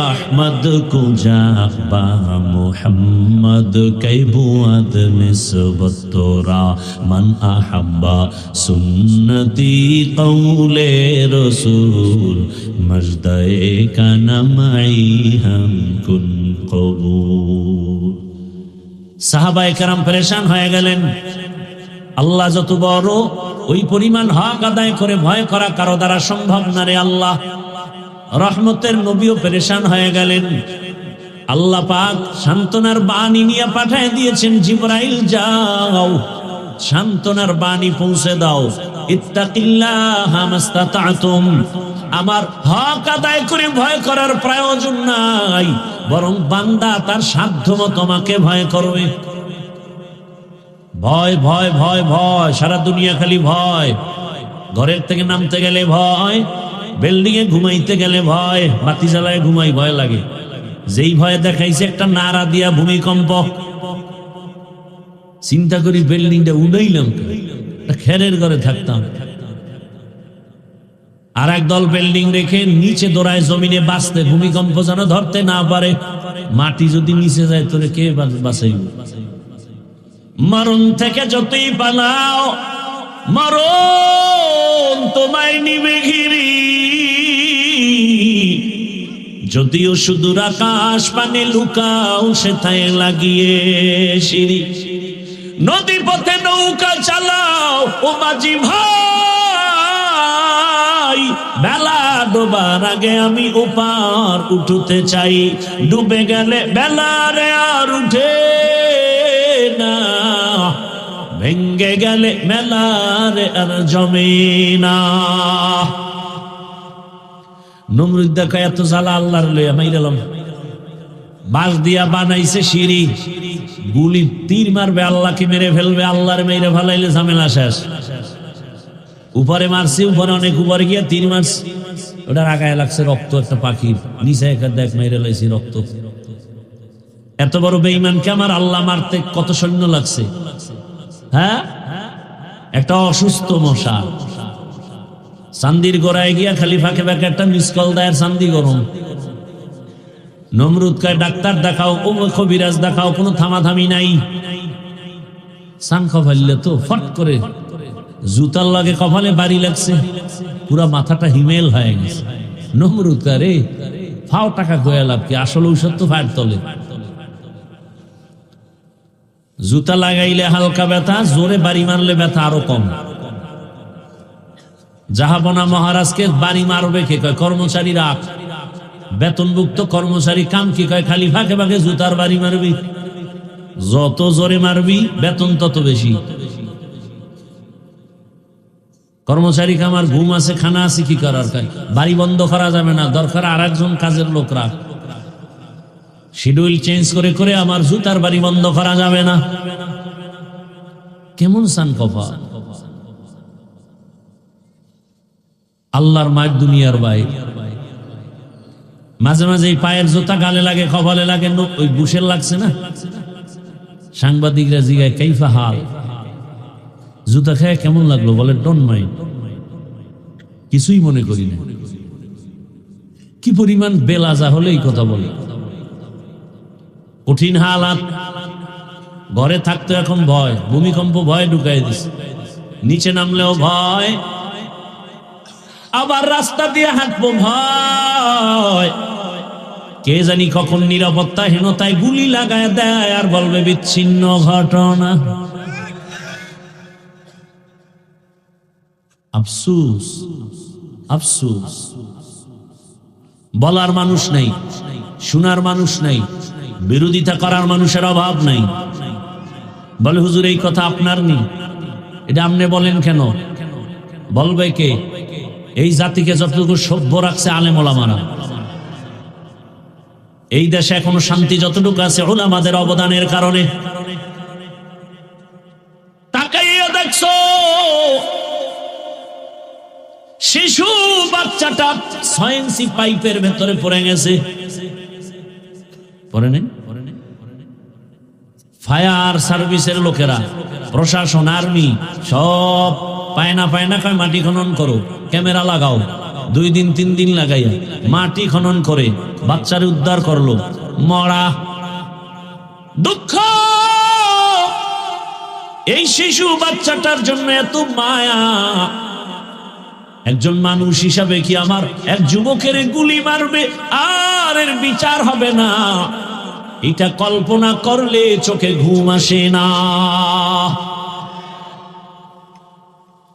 A: আহমদ কুজা বা মুহাম্মদ কৈবুয়াদ নিসবত তোরা মান আহাব্বা সুন্নতি কৌলে রসুল মজদায়ে কানামাই হাম কুন কবুল। সাহাবায়ে কেরাম পেরেশান হয়ে গেলেন। আল্লাহ যত বড়, ওই পরিমাণ হক আদায় করে ভয় করা কারো দ্বারা সম্ভব না রে আল্লাহ। রহমতের নবীও পেরেশান হয়ে গেলেন। আল্লাহ পাক সান্ত্বনার বাণী নিয়ে পাঠিয়ে দিয়েছেন, জিবরাইল যাও সান্ত্বনার বাণী পৌঁছে দাও। ইত্তাকিল্লাহা মাস্তাতাতুম, আমার হক আদায় করে ভয় করার প্রয়োজন নাই, বরং বান্দা তার সাধ্যমতো আমাকে ভয় করবে। ভয় ভয় ভয় ভয়, সারা দুনিয়া খালি ভয়। ঘরের থেকে নামতে গেলে ভয়, বিল্ডিং এ ঘুমাইতে গেলে ভয়, বাতি জ্বালায় ঘুমাই ভয় লাগে। যেই ভয় দেখাইছে একটা নাড়া দিয়া ভূমিকম্প, চিন্তা করি বিল্ডিংটা উড়াইলাম, খেরের ঘরে থাকতাম। আর একদল বিল্ডিং রেখে নিচে দৌড়ায় জমিনে বাঁচতে, ভূমিকম্প যেন ধরতে না পারে। মাটি যদি নিচে যায় তোরে কে বাঁচাইব? মরণ থেকে যতই পালাও, মরণ তোমায় নিবে ঘিরি। যদিও সুদূর আকাশ পানে লুকাও সেথায় লাগিয়ে সিঁড়ি, নদী পথে নৌকা চালাও ও মাঝি ভাই, বেলা ডোবার আগে আমি ওপার উঠতে চাই, ডুবে গেলে বেলা রে আর উঠে না, ভেঙ্গে গেলে মেলা রে আর জমে না। নমরুদ দেখা এত জ্বালা আল্লাহর লইয়া মাইরালাম, বাঁশ দিয়া বানাইছে সিঁড়ি, গুলি তীর মারবে আল্লাহকে মেরে ফেলবে, আল্লাহর মেরে ফেলাইলে ঝামেলা শেষ। উপরে মারছি, উপরে অনেক উপরে গিয়া তীর মারছি, ওটার আগায় লাগছে রক্ত একটা পাখির, নিচে একটা দেখ মেরে লাইছি রক্ত। এত বড় বেঈমানকে আমার আল্লাহ মারতে কত সৈন্য লাগছে। হ্যাঁ, একটা অসুস্থ মশা চান্দির গোড়ায় গিয়া খালি ফাঁকে ফাঁকে একটা মিস কল দেয়, চান্দি গরম। নমরুদ কয় ডাক্তার দেখাও, ও কবিরাজ দেখাও, কোনো থামাথামি নাই। সান কফাইলে তো ফট করে জুতার লাগে কপালে বাড়ি লাগছে, পুরা মাথাটা হিমেল হয়ে গেছে। নমরুদ কয় রে ফাও টাকা গয়া লাভ কি, আসলে ঔষধ তো ফায়ের তলে। জুতা লাগাইলে হালকা ব্যথা, জোরে বাড়ি মারলে ব্যথা আরো কম। জাহাবনা মহারাজকে বাড়ি মারবে কে? কয় কর্মচারীরা। বেতনভুক্ত কর্মচারী কাম কি কয়? খালি ফাঁকে ফাঁকে জুতার বাড়ি মারবি, যত জোরে মারবি বেতন তত বেশি। কর্মচারী কামার ঘুম আছে, খানা আছে, কি করার? বাড়ি বন্ধ করা যাবে না, দরকার আর একজন কাজের লোক রাখ। শিডিউল চেঞ্জ করে করে আমার জুতার বাড়ি বন্ধ করা যাবে না। কেমন সান কফা! আল্লাহর মায়ের দুনিয়ার ভাই। মাঝে মাঝে এই পায়ের জুতা গালে লাগে, কপালে লাগে, ওই বুশের লাগছে না। সাংবাদিকরা জিগায় কাইফা হাল, জুতা খেয়ে কেমন লাগলো? বলে ডোন্ট মাইন্ড, কিছুই মনে করি না। কি পরিমাণ বেলাজা হলে এই কথা বলে। কঠিন হালাত, ঘরে থাকতো এখন ভয়, ভূমিকম্প ভয় ঢুকাই দিছে, নিচে নামলেও ভয়, আবার রাস্তা দিয়ে হাঁটবো ভয়। কে জানি কখন নিরাপত্তাহীনতায় গুলি লাগায় দেয় আর বলবে বিচ্ছিন্ন ঘটনা। আফসুস, আফসুস। বলার মানুষ নেই, শোনার মানুষ নেই, বিরোধিতা করার মানুষের অভাব নাই। বলে হুজুর এই কথা আপনার নেই, এটা আপনি বলেন কেন? বলবে কে? এই জাতিকে যতটুকু সভ্য রাখছে আলেম ওলামারা। এই দেশে এখনো শান্তি যতটুকু আছে উলামাদের অবদানের কারণে। তাকাইয়া দেখছো শিশু বাচ্চাটা 6 ইঞ্চি পাইপের ভেতরে পড়ে গেছে, পড়ে নেই? ফায়ার সার্ভিসের লোকেরা, প্রশাসন, আর্মি সব পায়না পায়না কয় মাটি খনন করো, ক্যামেরা লাগাও। 2 দিন 3 দিন লাগাইয়া মাটি খনন করে বাচ্চারে উদ্ধার করলো, মরা। দুঃখ, এই শিশু বাচ্চাটার জন্য এত মায়া। একজন মানুষ হিসাবে কি আমার এক যুবকের গুলি মারবে আর এর বিচার হবে না? এটা কল্পনা করলে চোখে ঘুম আসে না।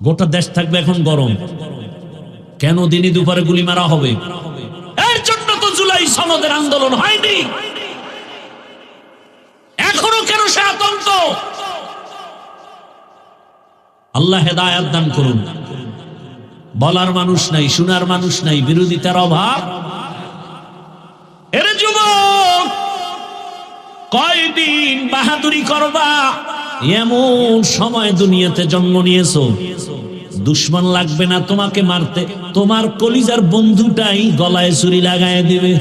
A: গোটা দেশ থাকবে এখন গরম, কেন দিনে দুপুরে গুলি মারা হবে? এর জন্য তো জুলাই সনদের আন্দোলন হয়নি। এখনো কেন সে আতঙ্ক? আল্লাহ হেদায়েত দান করুন। বলার মানুষ নাই, শোনার মানুষ নাই, বিরোধিতার অভাব। এর যুবক, কয়দিন বাহাদুরি করবা? এমন সময় দুনিয়াতে জন্ম নিয়েছো, দুশ্মন লাগবে না তোমাকে মারতে, তোমার কলিজার বন্ধুটাই গলায় ছুরি লাগায় দিবে।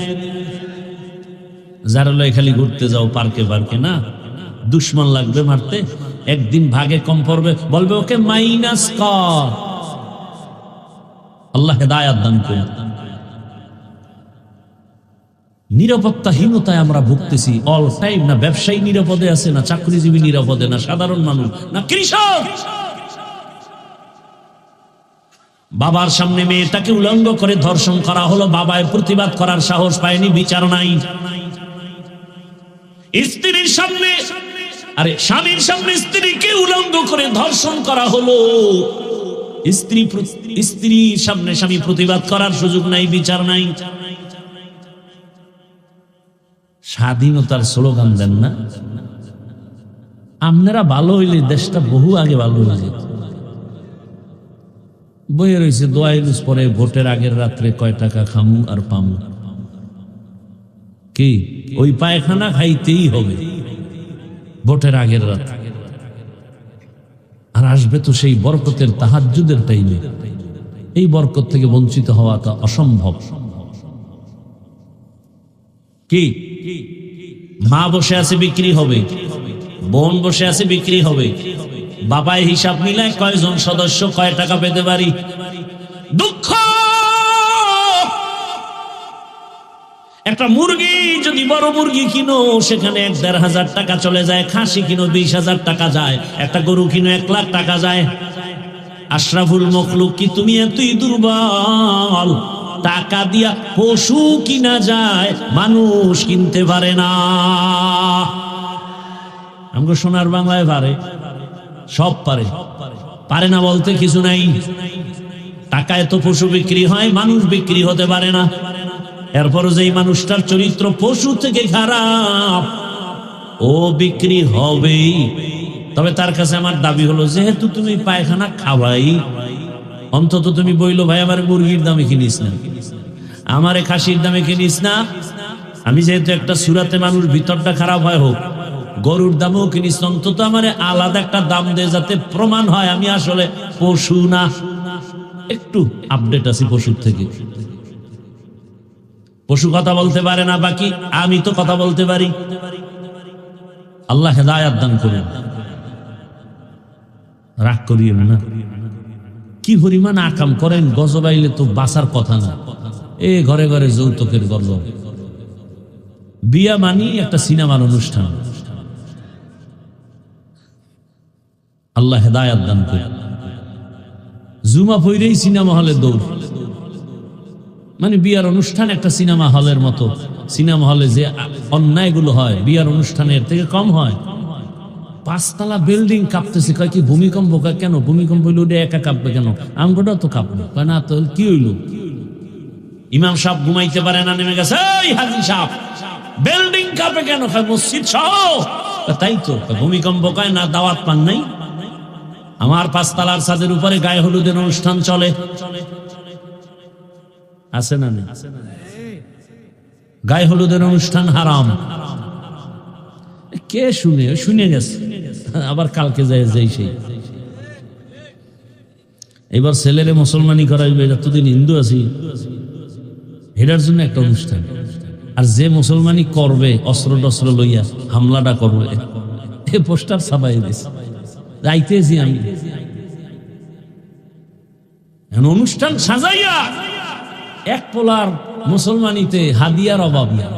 A: যারা লয় খালি ঘুরতে যাও পার্কে পার্কে, না, দুশ্মন লাগবে মারতে, একদিন ভাগে কম পড়বে, বলবে ওকে মাইনাস কর। আল্লাহ হেদায়েত দান করুন। নিরাপত্তাহীনতায় আমরা ভুগতেছি অল টাইম। না ব্যবসায়ী নিরাপদে আছে, না চাকরিজীবী নিরাপদে, না সাধারণ মানুষ, না কৃষক। বাবার সামনে মেয়েটাকে উলঙ্গ করে ধর্ষণ করা হলো, বাবায় প্রতিবাদ করার সাহস পায়নি, বিচার নাই। স্ত্রীর সামনে, আরে স্বামীর সামনে স্ত্রীকে উলঙ্গ করে ধর্ষণ করা হলো, স্ত্রীর সামনে স্বামী প্রতিবাদ করার সুযোগ নাই, বিচার নাই। স্বাধীনতার স্লোগান দেন না আপনারা, ভালো হইলে দেশটা বহু আগে ভালো হয়ে যেত। বইয়ে রয়েছে দোয়া ইউনুস পরে ভোটের আগের রাত্রে কয় টাকা খামু আর পামু, কি ওই পায়খানা খাইতেই হবে ভোটের আগের রাত। আর আসবে তো সেই বরকতের তাহাজ্জুদের টাইমে, এই বরকত থেকে বঞ্চিত হওয়াটা অসম্ভব। কি মা বসে আছে বিক্রি হবে, বোন বসে আছে বিক্রি হবে, বাবায় হিসাব মিলায় কয়জন সদস্য কয় টাকা পেতে পারি। দুঃখ, একটা মুরগি যদি বড় মুরগি কিনো সেখানে ১,৫০০ টাকা চলে যায়, খাসি কিনো ২০,০০০ টাকা যায়, একটা গরু কিনো ১,০০,০০০ টাকা যায়। আশরাফুল মখলুক কি তুমি এতই দুর্বল? টাকা দিয়া পশু কিনা যায়, মানুষ কিনতে পারে না। আমাকে সোনার বাংলায় পারে, সব পারে, পারে না বলতে কিছু নাই। টাকায় তো পশু বিক্রি হয়, মানুষ বিক্রি হতে পারে না। এরপরও যেই মানুষটার চরিত্র পশু থেকে খারাপ, ও বিক্রি হবেই। তবে তার কাছে আমার দাবি হলো, যেহেতু তুমি পায়খানা খাওয়াই, অন্তত তুমি বইলো ভাই আমার মুরগির দামে কিনিস না, আমারে খাসির দামে কিনিস না। আমি যেহেতু একটা সুরাতে মানুষ ভিতরটা খারাপ হয় হোক, গরুর দামেও কিনিস, অন্তত আমারে আলাদা একটা দাম দে, যাতে প্রমাণ হয় আমি আসলে পশু না। একটু আপডেট আছি পশুর থেকে। পশু কথা বলতে পারে না, বাকি আমি তো কথা বলতে পারি। আল্লাহ হেদায়াত দান করুন। রাগ করিয়েন না, কি পরিমাণ আকাম করেন, গজব আইলে তো বাঁচার কথা না। এ ঘরে ঘরে যৌতুকের গল্প। বিয়া মানি একটা সিনেমার অনুষ্ঠান। আল্লাহ হেদায়াত দান করুন। জুমা পইরেই সিনেমা হলে দৌড়, মানে বিয়ার অনুষ্ঠান একটা সিনেমা হলের মতো। সিনেমা হলে যে অন্যায়গুলো হয় বিয়ার অনুষ্ঠানের থেকে কম হয়। ৫ তলা বিল্ডিং কাঁপতেছে, কয় কি ভূমিকম্প? কয় কেন ভূমিকম্প হইল, ওটা একা কাঁপবে কেন? আমগোটাও তো কাঁপবে। কয় না তো, কি হইল? ইমাম সাহেব ঘুমাইতে পারে না, নেমে গেছে, এই হাজি সাহেব বিল্ডিং কাঁপে কেন? কয় মসজিদ সহ। তাই তো, ভূমিকম্প। কয় না, দাওয়াত পান নাই? আমার ৫ তলার ছাদের উপরে গায়ে হলুদের অনুষ্ঠান চলে, আছে না? গায়ে হলুদের অনুষ্ঠান হারাম। কে শুনে? শুনে গেছে, আবার কালকে যায় যেই সেই। এবার ছেলেরে মুসলমানি করাইবে, এতদিন হিন্দু আছি, এটার জন্য একটা অনুষ্ঠান। আর যে মুসলমানি করবে অস্ত্র টস্ত্র লইয়া হামলাটা করবে, এ পোস্টার ছাপাই দিছে। যাইতেছি আমি অনুষ্ঠান সাজাইয়া, এক পোলার মুসলমানিতে হাদিয়ার অভাব নেই।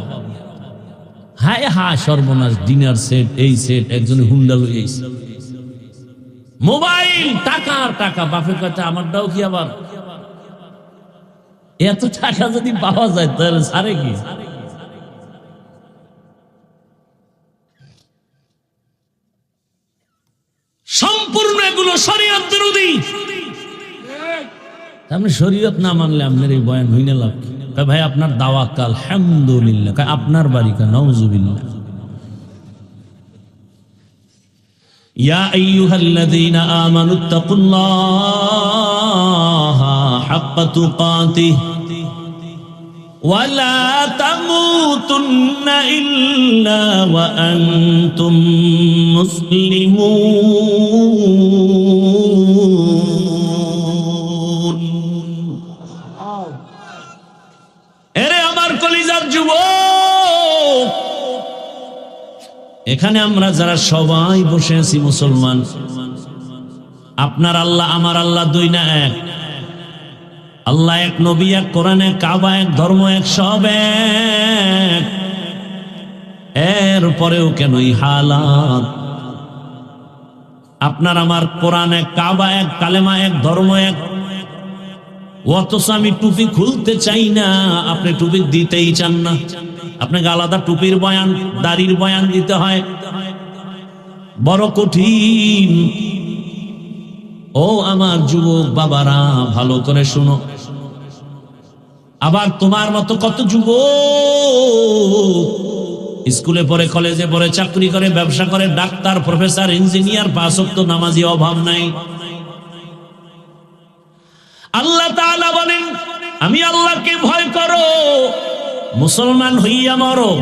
A: হায় হায় সর্বনাশ, ডিনার সেট, এই সেট, একজনে হুন্ডা লই আইছে, মোবাইল, টাকার টাকা। বাপের কথা আমারটাও কি আবার? এত টাকা যদি পাওয়া যায় তাহলে সারে কি? সম্পূর্ণ এগুলো শরীয়ত বিরোধী। আপনি শরীয়ত না মানলে আপনার এই বয়ান হইনে লাভ কি? ভাই আপনার দাওয়াত কাল আলহামদুলিল্লাহ, আপনার বাড়ি কা নাউজুবিল্লাহ। ইয়া আইয়ুহাল্লাযীনা আমানুত্তাকুল্লাহা হাক্কা তুকাতিহি ওয়া লা তামুতুন্না ইল্লা ওয়া আনতুম মুসলিমুন। এরে আমার কলিজার যুবক, এখানে আমরা যারা সবাই বসে আছি মুসলমান, আপনার আল্লাহ আমার আল্লাহ দুই না এক। আল্লাহ এক, নবী এক, কোরআন এক, কাবা এক, ধর্ম এক, সব এক। এরপরেও কেন এই হালাত? আপনার আমার কোরআন এক, কাবা এক, কালেমা এক, ধর্ম এক, অথচ আমি টুপি খুলতে চাই না, আপনি টুপি দিতেই চান না। আপনাকে আলাদা টুপির বয়ান, দাড়ির বয়ান দিতে হয়, বড় কঠিন। ও আমার যুবক বাবারা, ভালো করে শুনো। আবার তোমার মতো কত যুবক স্কুলে পড়ে, কলেজে পড়ে, চাকরি করে, ব্যবসা করে, ডাক্তার, প্রফেসর, ইঞ্জিনিয়ার, পাঁচ ওয়াক্ত নামাজি, অভাব নাই। আল্লাহ তাআলা বলেন, আমি আল্লাহকে ভয় করো, মুসলমান হইয়া মরো।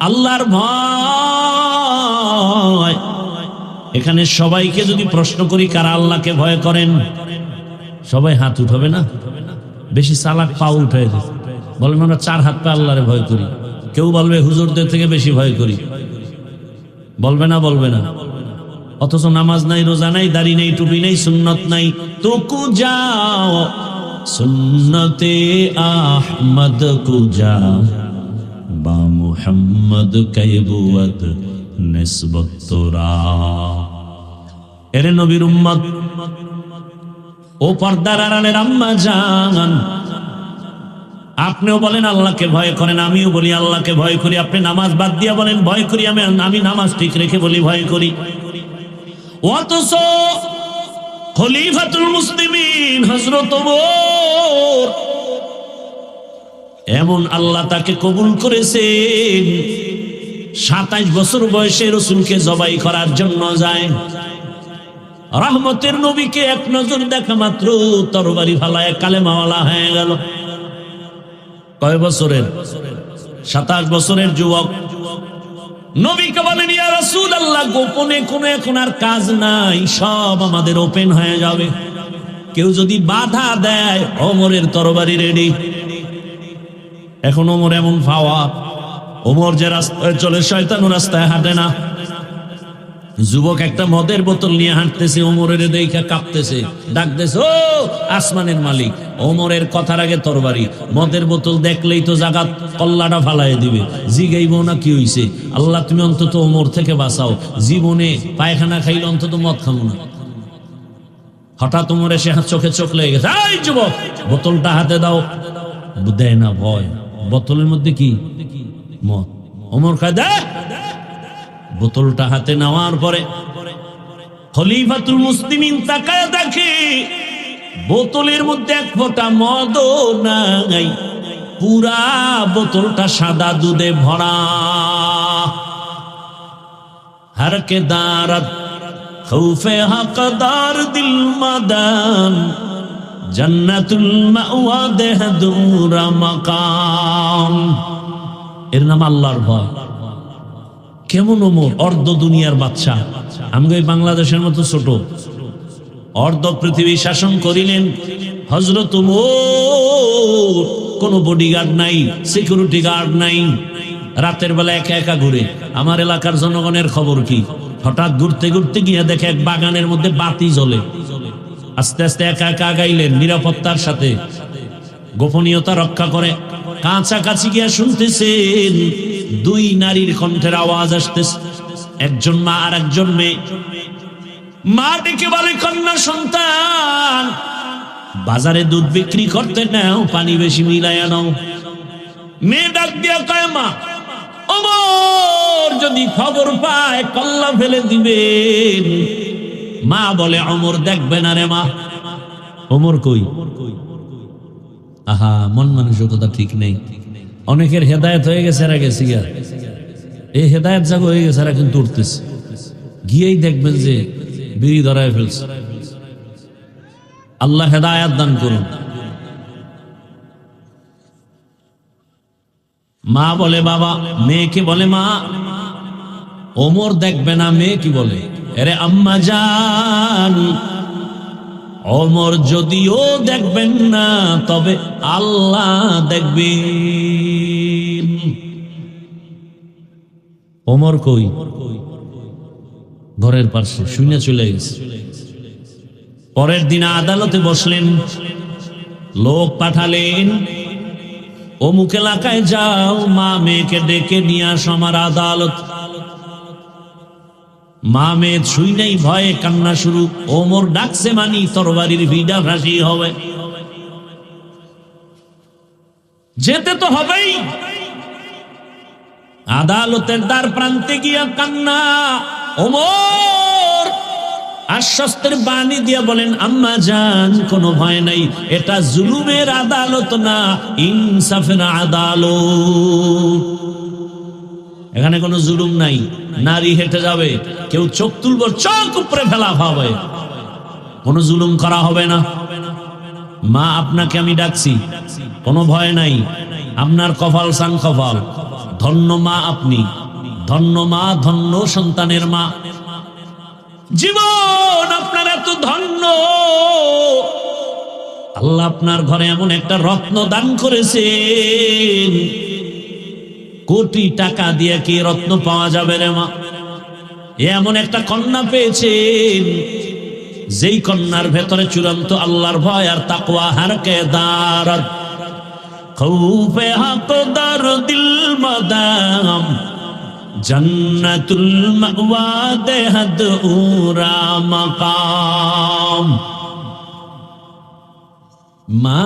A: আল্লাহর ভয়। এখানে সবাইকে যদি প্রশ্ন করি কারা আল্লাহকে ভয় করেন, সবাই হাত উঠাবে না? বেশি চালাক পা উঠে বলবেন আমরা 4 হাত পা আল্লাহরে ভয় করি। কেউ বলবে হুজুরদের থেকে বেশি ভয় করি, বলবে না? বলবে না। অথচ নামাজ নাই, রোজা নাই, দাড়ি নেই, টুপি নেই, সুন্নত নাই। তো কুজা সুন্নতে আহমদ কুজা বা মুহাম্মদ কাইবুয়াত নিসবত তোরা। এরে নবীর উম্মত, ও পর্দার আড়ালের আম্মা জান, আপনিও বলেন আল্লাহকে ভয় করেন, আমিও বলি আল্লাহকে ভয় করি। আপনি নামাজ বাদ দিয়া বলেন ভয় করি, আমি নামাজ ঠিক রেখে বলি ভয় করি। অথচ খলিফাতুল মুসলিমিন হযরত ওমর, এমন আল্লাহ তাকে কবুল করেছেন, 27 বছর বয়সে রাসূলকে জবাই করার জন্য যায়। রহমতের নবীকে এক নজর দেখা মাত্র তরবারি ফালায় কালেমাওয়ালা হয়ে গেল। কয় বছরের? 27 বছরের যুবক। নবীকে বলেন, ইয়া রাসূলুল্লাহ, গোপনে কোনো এখন আর কাজ নাই, সব আমাদের ওপেন হয়ে যাবে। কেউ যদি বাধা দেয়, ওমরের তরবারি রেডি। এখন ওমর এমন ফাওয়া, ওমর যে রাস্তায় চলে শয়তান রাস্তায় হাঁটে না। যুবক একটা মদের বোতল নিয়ে হাঁটতেছে, ওমরের দেখে কাঁপতেছে, ডাকতেছে, ও আসমানের মালিক। ওমরের কথার আগে তরবারি। মদের বোতল দেখলেই তো জাগাত কল্লাটা ফালাই দিবে, জিগাইব না কি হইছে। আল্লাহ তুমি অন্তত ওমর থেকে বাঁচাও, জীবনে পায়খানা খাইলে অন্তত মদ খাবো না। হঠাৎ ওমর এসে চোখে চোখ লেগে গেছে, এই যুবক বোতলটা হাতে দাও। দেয় না, ভয়। বোতলের মধ্যে কি? মদ। ওমর খায়, দে। বোতলটা হাতে নেওয়ার পরে খলিফাতুল মুসলিমিন তাকায় দেখে বোতলের মধ্যে এক ফোঁটা মদও নাই, পুরা বোতলটা সাদা দুধে ভরা। হরকে দারত খৌফে হকদার দিল মাদান, জান্নাতুল মাওয়া দেহদুরা মাকাম। এর নাম আল্লাহর ভয়। কেমন ওমর? অর্ধ দুনিয়ার বাদশা, আমগো এই বাংলাদেশের মতো ছোট। অর্ধ পৃথিবী শাসন করিলেন হযরত ওমর। কোনো বডিগার্ড নাই, সিকিউরিটি গার্ড নাই, রাতের বেলা একা একা ঘুরে। আমার এলাকার জনগণের খবর কি? হঠাৎ ঘুরতে ঘুরতে গিয়ে দেখে এক বাগানের মধ্যে বাতি জ্বলে। আস্তে আস্তে একা একা আগাইলেন, নিরাপত্তার সাথে, গোপনীয়তা রক্ষা করে। কাছাকাছি গিয়া শুনতেছেন 2 নারীর কণ্ঠের আওয়াজ আসতেছে, একজন মা আর একজন মেয়ে। মা ডেকে বলে, কন্যা সন্তান, বাজারে দুধ বিক্রি করতে নাও, পানি বেশি মিলাইয়া নাও। মেয়ে ডাক দিয়া কয়, মা, ওমর যদি খবর পায় কল্লা ফেলে দিবেন। মা বলে, ওমর দেখবে না রে মা। ওমর কই? আহা, মন মানসিকতা ঠিক নেই। অনেকের হেদায়েত হয়ে গেছে, এরা গেছে গিয়া, এই হেদায়েত জাগ হয়ে গেছে, এরা কিন্তু উঠতেছে। গিয়েই দেখবেন যে বিড়ি ধরায় ফেলছে। আল্লাহ হেদায়েত দান করুন। মা বলে বাবা, মেয়েকে বলে, মা ওমর দেখবে না। মেয়ে কি বলে, আরে আম্মা জান, ওমর যদিও দেখবেন না, তবে আল্লাহ দেখবেন। ওমর কই? ঘরের পাশে শুনে চলে গেছে। পরের দিন আদালতে বসলেন, লোক পাঠালেন, অমুক এলাকায় যাও, মা মেয়েকে ডেকে নিয়ে আস আমার আদালত। মা মেয়ে শুই নাই, ভয়ে কান্না শুরু। ওমর ডাকছে মানি তরবারির ভিড়া ফাঁসি হবে। যেতে তো হবেই। আদালতের দ্বার প্রান্তে গিয়া কান্না। ওমর আশ্বস্তের বাণী দিয়া বলেন, আম্মা জান কোনো ভয় নাই, এটা জুলুমের আদালত না, ইনসাফের আদালত। এখানে কোনো জুলুম নাই। নারী হেঁটে যাবে, কেউ চোখ তুলব, চোখ উপরে ফেলা হবে, কোনো জুলুম করা হবে না। মা আপনাকে আমি ডাকছি, কোনো ভয় নাই। আপনার কপাল সান কপাল, ধন্য মা আপনি, ধন্য মা, ধন্য সন্তানের মা। জীবন আপনার এত ধন্য, আল্লাহ আপনার ঘরে এমন একটা রত্ন দান করেছেন, কোটি টাকা দিয়ে কি রত্ন পাওয়া যাবে রে মা? এমন একটা কন্যা পেয়েছেন, যেই কন্যার ভেতরে চূড়ান্ত আল্লাহর ভয় আর তাকওয়া হারকে দারাত খৌফে হাকদার দিল মাদাম জান্নাতুল মাওয়া দেহাদ উরা মাকাম। মা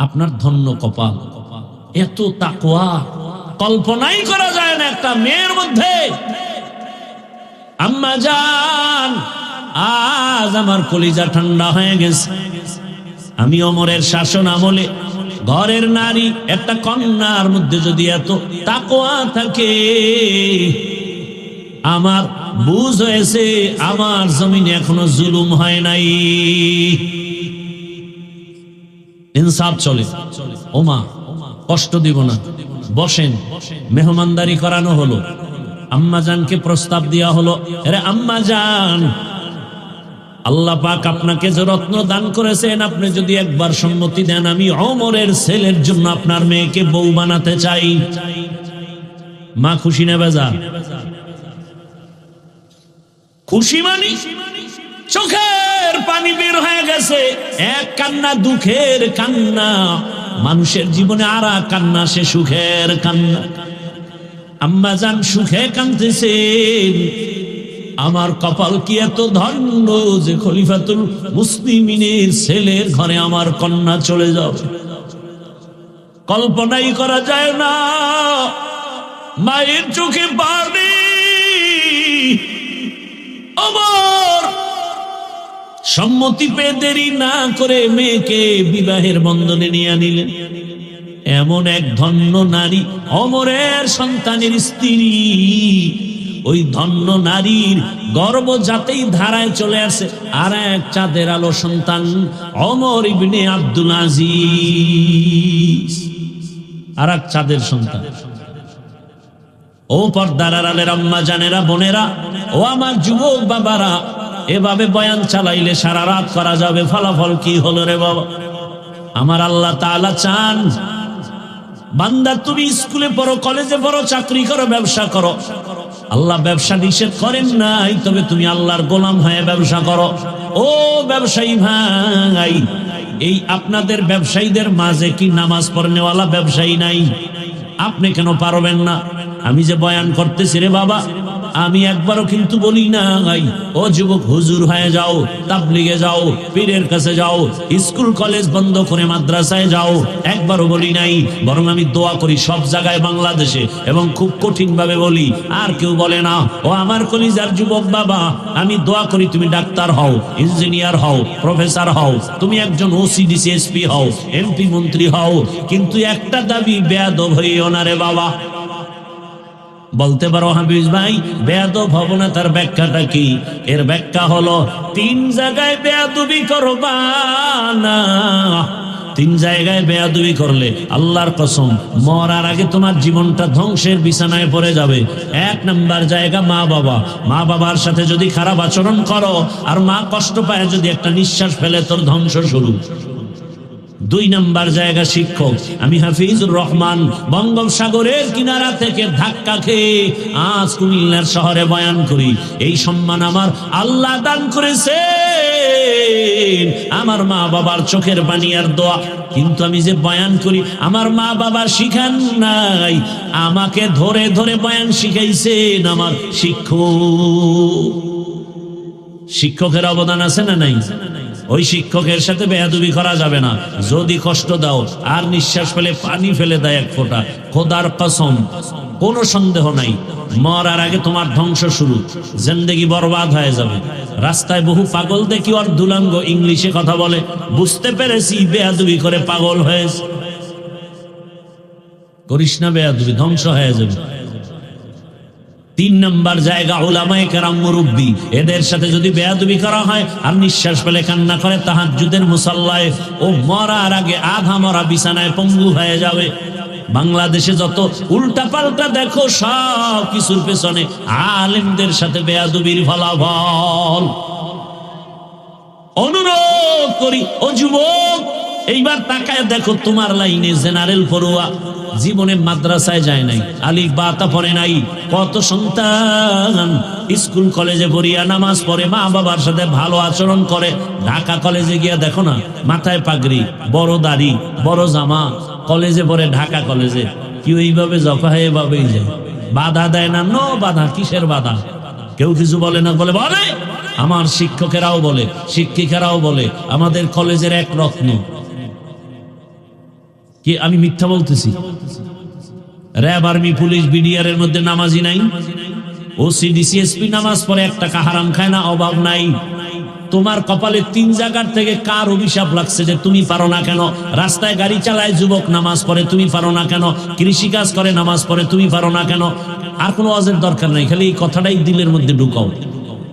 A: আপনার ধন্য কপাল, এত তাকওয়া কল্পনাই করা যায় না একটা মেয়ের মধ্যে। আম্মা জান, আজ আমার কলিজা ঠান্ডা হয়ে গেছে। আমি ওমরের শাসন আমলে ঘরের নারী একটা কন্যার মধ্যে যদি এত তাকওয়া থাকে, আমার বুঝ হয়েছে আমার জমিনে এখনো জুলুম হয় নাই, ইনসাফ চলে। ওমা কষ্ট দিব না, বসেন। মেহমানদারি করানো হলো, আম্মা জানকে প্রস্তাব দেওয়া হলো, আরে আম্মা জান, আল্লাহ পাক আপনাকে যে রত্ন দান করেছেন, আপনি যদি একবার সম্মতি দেন, আমি ওমরের ছেলের জন্য আপনার মেয়েকে বউ বানাতে চাই। মা খুশি না বেজার? খুশি মানি চোখের পানি বের হয়ে গেছে। এক কান্না দুঃখের কান্না, মানুষের জীবনে আর এক কান্না, সে সুখের কান্না। আম্মা জান সুখে কাঁদতেছেন, আমার কপাল কি এত ধন্য যে খলিফাতুল মুসলিমিনের ছেলের ঘরে আমার কন্যা চলে যাবে। কল্পনাই করা যায় না। মায়ের চোখে পানি। আমার সম্মতি পেয়ে দেরি না করে মেয়েকে বিবাহের বন্ধনে নিয়ে নিলেন। এমন এক ধন্য নারী, ওমরের সন্তানের স্ত্রী। ওই ধন্য নারীর গর্ব যাতেই ধারায় চলে আসে আর এক চাঁদের আলো সন্তান ওমর ইবনে আব্দুল আজিজ, আর এক চাঁদের সন্তান। ও পর্দার আড়ালের আম্মা জানেরা, বোনেরা, ও আমার যুবক বাবারা, এভাবে বয়ান চালাইলে সারা রাত করা যাবে, ফলাফল কি হলো রে বাবা? আমার আল্লাহ তাআলা চান বান্দা তুমি স্কুলে পড়ো, কলেজে পড়ো, চাকরি করো, ব্যবসা করো। আল্লাহ ব্যবসা নিষেধ করেন নাই, তবে তুমি আল্লাহর গোলাম হয়ে ব্যবসা করো। ও ব্যবসায়ী ভাই, এই আপনাদের ব্যবসায়ীদের মাঝে কি নামাজ পড়নেওয়ালা ব্যবসায়ী নাই? আপনি কেন পারবেন না? আমি যে বয়ান করতেছি রে বাবা, আমি একবারও কিন্তু বলি না ও যুবক হুজুর হয়ে যাও, তাবলিগে যাও, পীরের কাছে যাও, স্কুল কলেজ বন্ধ করে মাদ্রাসায় যাও, একবারও বলি নাই। বরং আমি দোয়া করি সব জায়গায় বাংলাদেশে, এবং খুব কঠিন ভাবে বলি, আর কেউ বলে না। ও আমার কলিজার যুবক বাবা, আমি দোয়া করি তুমি ডাক্তার হও, ইঞ্জিনিয়ার হও, প্রফেসর হও, তুমি একজন ওসিডিসি এসপি হও, এমপি মন্ত্রী হও, কিন্তু একটা দাবি, বেয়াদব হইও না রে বাবা। বলতে পারো হাফিজ ভাই বেয়াদব হব না, তার ব্যাখ্যাটা কি? এর ব্যাখ্যা হলো, তিন জায়গায় বেয়াদবি করবা না। তিন জায়গায় বেয়াদবি করলে আল্লাহর কসম মরার আগে তোমার জীবনটা ধ্বংসের বিছানায় পড়ে যাবে। এক নাম্বার জায়গা মা বাবা। মা বাবার সাথে যদি খারাপ আচরণ করো আর মা কষ্ট পায় যদি একটা নিঃশ্বাস ফেলে, তোর ধ্বংস শুরু। দুই নাম্বার জায়গা শিক্ষক। আমি হাফিজুর রহমান বঙ্গোপসাগরের কিনারা থেকে ধাক্কা খেয়ে আজ কুমিল্লার শহরে বয়ান করি। এই সম্মান আমার আল্লাহ দান করেছে, আমার মা বাবার চোখের পানি আর দোয়া। কিন্তু আমি যে বয়ান করি, আমার মা বাবা শিখান নাই, আমাকে ধরে ধরে বয়ান শিখাইছেন আমার শিক্ষক। শিক্ষকের অবদান আছে না নাই? ওই শিক্ষকের সাথে বেয়াদবি করা যাবে না। যদি কষ্ট দাও আর নিঃশ্বাস ফেলে পানি ফেলে দেয় এক ফোঁটা, খোদার কসম কোনো সন্দেহ নাই মরার আগে তোমার ধ্বংস শুরু, জিন্দেগি বরবাদ হয়ে যাবে। রাস্তায় বহু পাগল দেখি অর্ধুলাঙ্গ ইংলিশে কথা বলে, বুঝতে পেরেছি বেয়াদবি করে পাগল হয়েছে। করিস না বেয়াদবি, ধ্বংস হয়ে যাবে। 3 নম্বর জায়গা উলামায়ে কেরাম মুরব্বী, এদের সাথে যদি বেয়াদবি করা হয় আর নিঃশ্বাস ফেলে কান্না করে তাহাজ্জুদের মুসাল্লায়, ও মরার আগে আধা মরা বিছানায় পঙ্গু হয়ে যাবে। বাংলাদেশে যত উল্টা পাল্টা দেখো সব কিছুর পেছনে আলেমদের সাথে বেয়াদবির ফলাফল। অনুরোধ করি ও যুবক, এইবার তাকায় দেখো তোমার লাইনে জেনারেল পড়ুয়া জীবনে মাদ্রাসায় যায় নাই, আলিফ বা তা পড়ে নাই। কত সন্তান স্কুল কলেজে পড়িয়া নামাজ পড়ে, মা বাবার সাথে ভালো আচরণ করে, ঢাকা কলেজে গিয়া দেখো না মাথায় পাগড়ি, বড় দাড়ি, বড় জামা, কলেজে পড়ে ঢাকা কলেজে। কি এইভাবে জফা হয়ে এভাবেই যায়, বাধা দেয় না। নো বাধা, কিসের বাধা? কেউ কিছু বলে না, বলে বলে আমার শিক্ষকেরাও বলে, শিক্ষিকারাও বলে, আমাদের কলেজের এক রত্ন। কি আমি মিথ্যা বলতেছি? র্যাব, আর্মি, পুলিশ, বিডিআর এর মধ্যে নামাজি নাই? ওসি, ডিসিএসপি নামাজ পড়ে, এক টাকা হারাম খায় না, অভাব নাই। তোমার কপালে 3 জায়গার থেকে কার অভিশাপ লাগছে যে তুমি পারো না কেন? রাস্তায় গাড়ি চালায় যুবক নামাজ পড়ে, তুমি পারো না কেন? কৃষি কাজ করে নামাজ পড়ে, তুমি পারো না কেন? আর কোনো ওয়াজের দরকার নাই, খালি এই কথাটাই দিলের মধ্যে ঢুকাও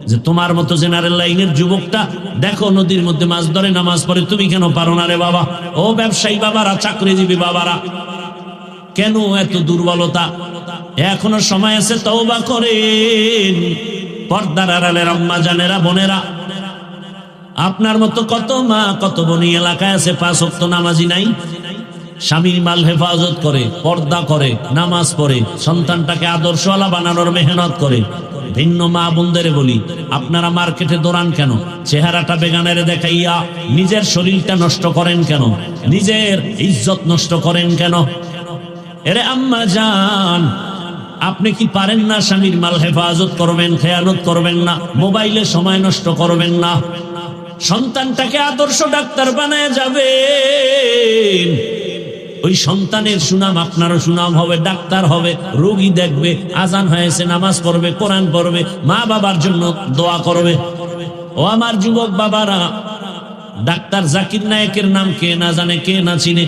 A: যে তোমার মতো জেনারেল লাইনের যুবকটা দেখো নদীর মধ্যে মাছ ধরে নামাজ পড়ে, তুমি কেন পারো না রে বাবা? ও ব্যবসায়ী বাবারা, চাকরিজীবী বাবারা, কেন এত দুর্বলতা? এখনো সময় আছে, তওবা করেন। পর্দার আড়ালের আম্মা জানেরা, বোনেরা, আপনার মতো কত মা কত বোন এলাকায় আছে 5 ওয়াক্ত নামাজি নাই, স্বামীর মাল হেফাজত করে, পর্দা করে, নামাজ পড়ে, সন্তানটাকে আদর্শওয়ালা বানানোর মেহনত করে। ভিন্ন মা বোনদের বলি, আপনারা মার্কেটে দৌড়ান কেন? চেহারাটা বেগানের দেখাইয়া নিজের শরীরটা নষ্ট করেন কেন? নিজের ইজ্জত নষ্ট করেন কেন? এরে আম্মা জান, আপনি কি পারেন না স্বামীর মাল হেফাজত করবেন, খেয়ানত করবেন না, মোবাইলে সময় নষ্ট করবেন না, সন্তানটাকে আদর্শ ডাক্তার বানায় যাবেন? ওই সন্তানের সুনাম আপনারও সুনাম হবে, ডাক্তার হবে, রোগী দেখবে, আজান হয়েছে নামাজ পড়বে, কোরআন পড়বে, মা বাবার জন্য দোয়া করবে। ও আমার যুবক বাবারা, ডাক্তার জাকির নায়েকের নাম কে না জানে, কে না চিনে?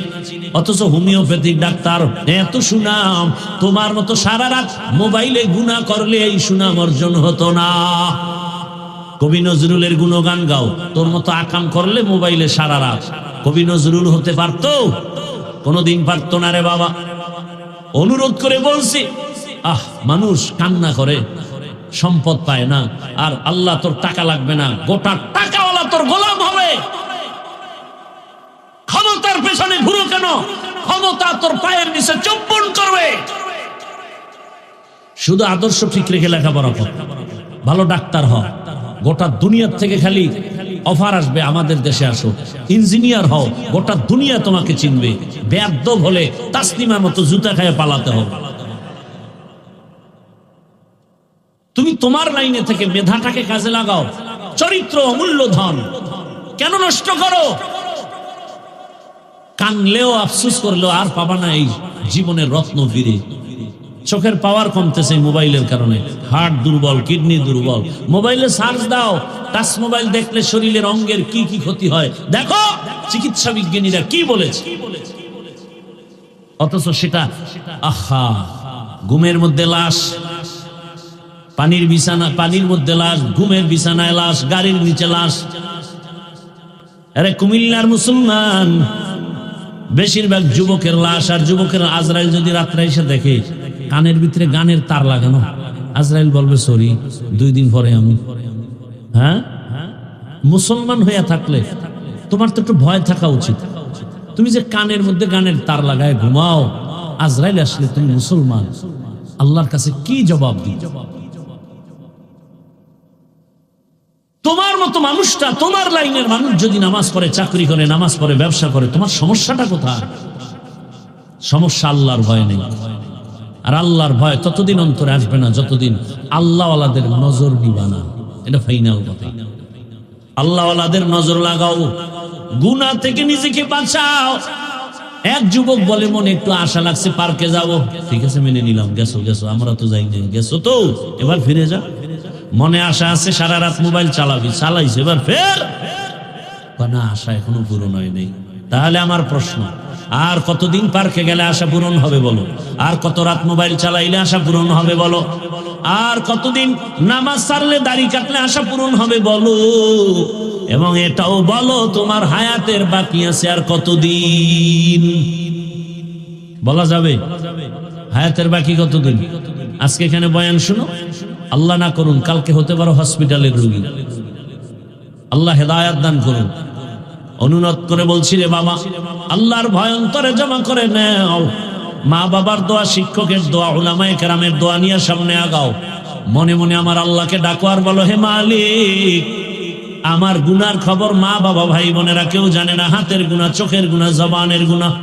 A: অথচ হোমিওপ্যাথিক ডাক্তার, এত সুনাম। তোমার মতো সারা রাত মোবাইলে গুনাহ করলে এই সুনাম অর্জন হতো না। কবি নজরুলের গুণগান গাও, তোর মতো আকাম করলে মোবাইলে সারা রাত। কবি নজরুল হতে পারতো? কোনদিন পারতো না রে বাবা। অনুরোধ করে বলছি, মানুষ কান্না করে, সম্পদ পায় না, আর আল্লাহ তোর টাকা লাগবে না, গোটা টাকাওয়ালা তোর গোলাম হবে। ক্ষমতার পেছনে ঘুরো কেন? ক্ষমতা তোর পায়ের নিচে চুম্বন করবে। শুধু আদর্শ ঠিক রেখে লেখাপড়া কর, ভালো ডাক্তার হ। গোটা দুনিয়ার থেকে খালি অফার আসবে, আমাদের দেশে আসো, ইঞ্জিনিয়ার হও, গোটা দুনিয়া তোমাকে চিনবে। বেয়াদব হলে তাসলিমার মতো জুতা খায় পালাতে হবে। তুমি তোমার লাইনে থেকে মেধাটাকে কাজে লাগাও। চরিত্র অমূল্য ধন, কেন নষ্ট করো? কানলেও আফসোস করলেও আর পাবা না এই জীবনের রত্ন ফিরে। চোখের পাওয়ার কমতেছে মোবাইলের কারণে, হার্ট দুর্বল, কিডনি দুর্বল। মোবাইলে সার্চ দাও, টাচ মোবাইল দেখলে শরীরের অঙ্গের কি কি ক্ষতি হয় দেখো, চিকিৎসা বিজ্ঞানীরা কি বলেছে। অথচ সেটা ঘুমের মধ্যে লাশ, পানির বিছানা, পানির মধ্যে লাশ, ঘুমের বিছানায় লাশ, গাড়ির নিচে লাশ। আরে কুমিল্লার মুসলমান বেশিরভাগ যুবকের লাশ। আর যুবকের আজরাইল যদি রাত্রে এসে দেখে কানের ভিতরে গানের তার লাগানো, আজরাইল বলবে সরি, 2 দিন পরে আমি। হ্যাঁ, মুসলমান হইয়া থাকলে তোমার তো একটু ভয় থাকা উচিত। তুমি যে কানের মধ্যে গানের তার লাগায় ঘুমাও, আজরাইল আসলে তুমি মুসলমান, আল্লাহর কাছে কি জবাব দিই? তোমার মতো মানুষটা, তোমার লাইনের মানুষ যদি নামাজ পড়ে, চাকরি করে, নামাজ পড়ে, ব্যবসা করে, তোমার সমস্যাটা কোথায়? সমস্যা আল্লাহর ভয় নেই। আর আল্লাহর ভয় ততদিন অন্তরে আসবে না যতদিন আল্লাহওয়ালাদের নজর দিবা না। এটা ফাইনাল কথা। আল্লাহওয়ালাদের নজর লাগাও, গুনাহ থেকে নিজেকে বাঁচাও। এক যুবক বলে, মনে একটু আশা লাগছে, পার্কে যাব। ঠিক আছে, মেনে নিলাম, গেছো গেছো, আমরা তো যাই নাই, গেছো তো, এবার ফিরে যা। মনে আশা আছে, সারা রাত মোবাইল চালাবি, চালাইছে, এবার ফের। না, আশা এখনো পূরণ হয় নাই। তাহলে আমার প্রশ্ন, আর কতদিন পার্কে গেলে আশা পূরণ হবে বলো? আর কত রাত মোবাইল চালাইলে আশা পূরণ হবে বলো? আর কতদিন নামাজ ছাড়লে, দাড়ি কাটলে আশা পূরণ হবে বলো? এবং এটাও বলো, তোমার হায়াতের বাকি আছে আর কতদিন? বলা যাবে হায়াতের বাকি কতদিন? আজকে এখানে বয়ান শুনো, আল্লাহ না করুন কালকে হতে পারো হসপিটালের রোগী। আল্লাহ হেদায়াত দান করুন। অনুরোধ করে বলছি রে বাবা, আল্লাহর ভয় অন্তরে জমা করে নাও। মা বাবার দোয়া, শিক্ষকের দোয়া, উলামায়ে কেরামের দোয়া নিয়ে সামনে আগাও। মনে মনে আমার আল্লাহকে ডাকো আর বলো, হে মালিক, আমার গুনার খবর মা বাবা ভাই বোনেরা কেউ জানে না। হাতের গুনাহ, চোখের গুনাহ, জবানের গুনাহ।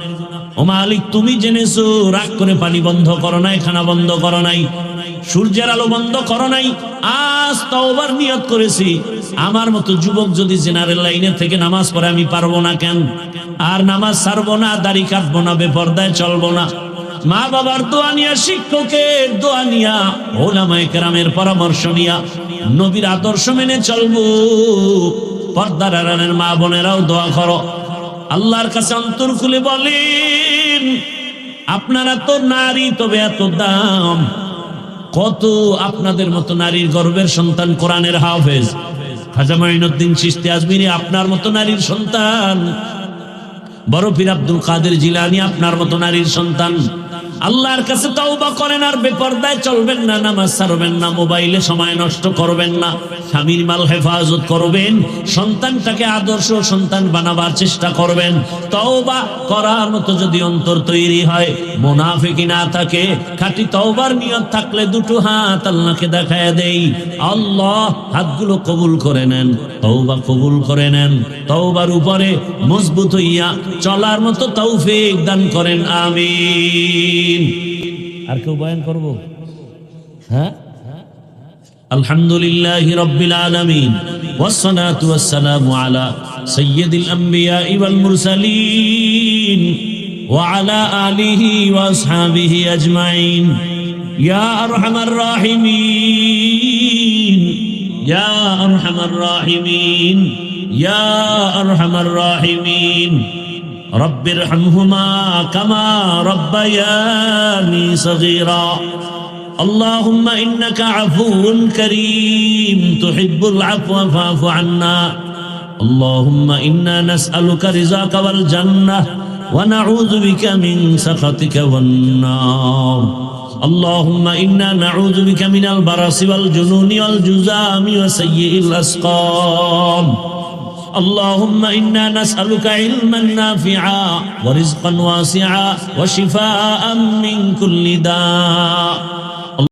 A: ও মালিক, তুমি জেনেছো। রাগ করে পানি বন্ধ করো নাই, খানা বন্ধ করো নাই, সূর্যের আলো বন্ধ করো নাই। আজ তওবার নিয়ত করেছি, আমার মতো যুবক যদি জেনারেল লাইনে থেকে নামাজ পড়ে আমি পারবো না কেন? আর নামাজ ছাড়বো না, দাড়ি কাটবো না, বেপরদায় চলবো না। মা বাবার দোয়া নিয়া, শিক্ষকের দোয়া নিয়া, উলামায়ে কেরামের পরামর্শ নিয়া, নবীর আদর্শ মেনে চলবো। পর্দার আড়ালের মা বোনেরাও দোয়া করো, আল্লাহর কাছে অন্তর খুলে বলেন, আপনারা তো নারী, তবে এত দাম। কত আপনাদের মতো নারীর গর্বের সন্তান কোরআনের হাফেজ খাজা মাইনুদ্দিন চিশতি আজমিরি আপনার মতো নারীর সন্তান। বড় পীর আব্দুল কাদের জিলানী আপনার মতো নারীর সন্তান। আল্লাহর কাছে তওবা করেন আর বেপরদায় চলবেন না, নামাজ ছাড়বেন না, মোবাইলে সময় নষ্ট করবেন না, স্বামীর মাল হেফাজত করবেন, সন্তানটাকে আদর্শ সন্তান বানাবার চেষ্টা করবেন। তওবা করার মতো যদি অন্তর তৈরি হয়, মুনাফিকি না থাকে, খাঁটি তওবার নিয়ত থাকলে দুটো হাত আল্লাহকে দেখায় দেই। আল্লাহ হাতগুলো কবুল করে নেন, তওবা কবুল করে নেন, তওবার উপরে মজবুত হইয়া চলার মতো তৌফিক দান করেন, আমিন। আর কেউ বয়ান করবো? হ্যাঁ, আলহামদুলিল্লাহি রাব্বিল আলামিন, ওয়াসসালাতু ওয়াসসালামু আলা সাইয়্যিদিল আমবিয়াই ওয়াল মুরসালিন ওয়া আলা আলিহি ওয়া আসহাবিহি আজমাইন। ইয়া আরহামার রাহিমিন, ইয়া আরহামার রাহিমিন, ইয়া আরহামার রাহিমিন। رب ارحمهما كما ربياني صغيرا اللهم إنك عفو كريم تحب العفو فاعف عنا اللهم إنا نسألك رضاك والجنة ونعوذ بك من سخطك والنار اللهم إنا نعوذ بك من البرص والجنون والجذام وسيء الأسقام اللهم إنا نسألك علما نافعا ورزقا واسعا وشفاء من كل داء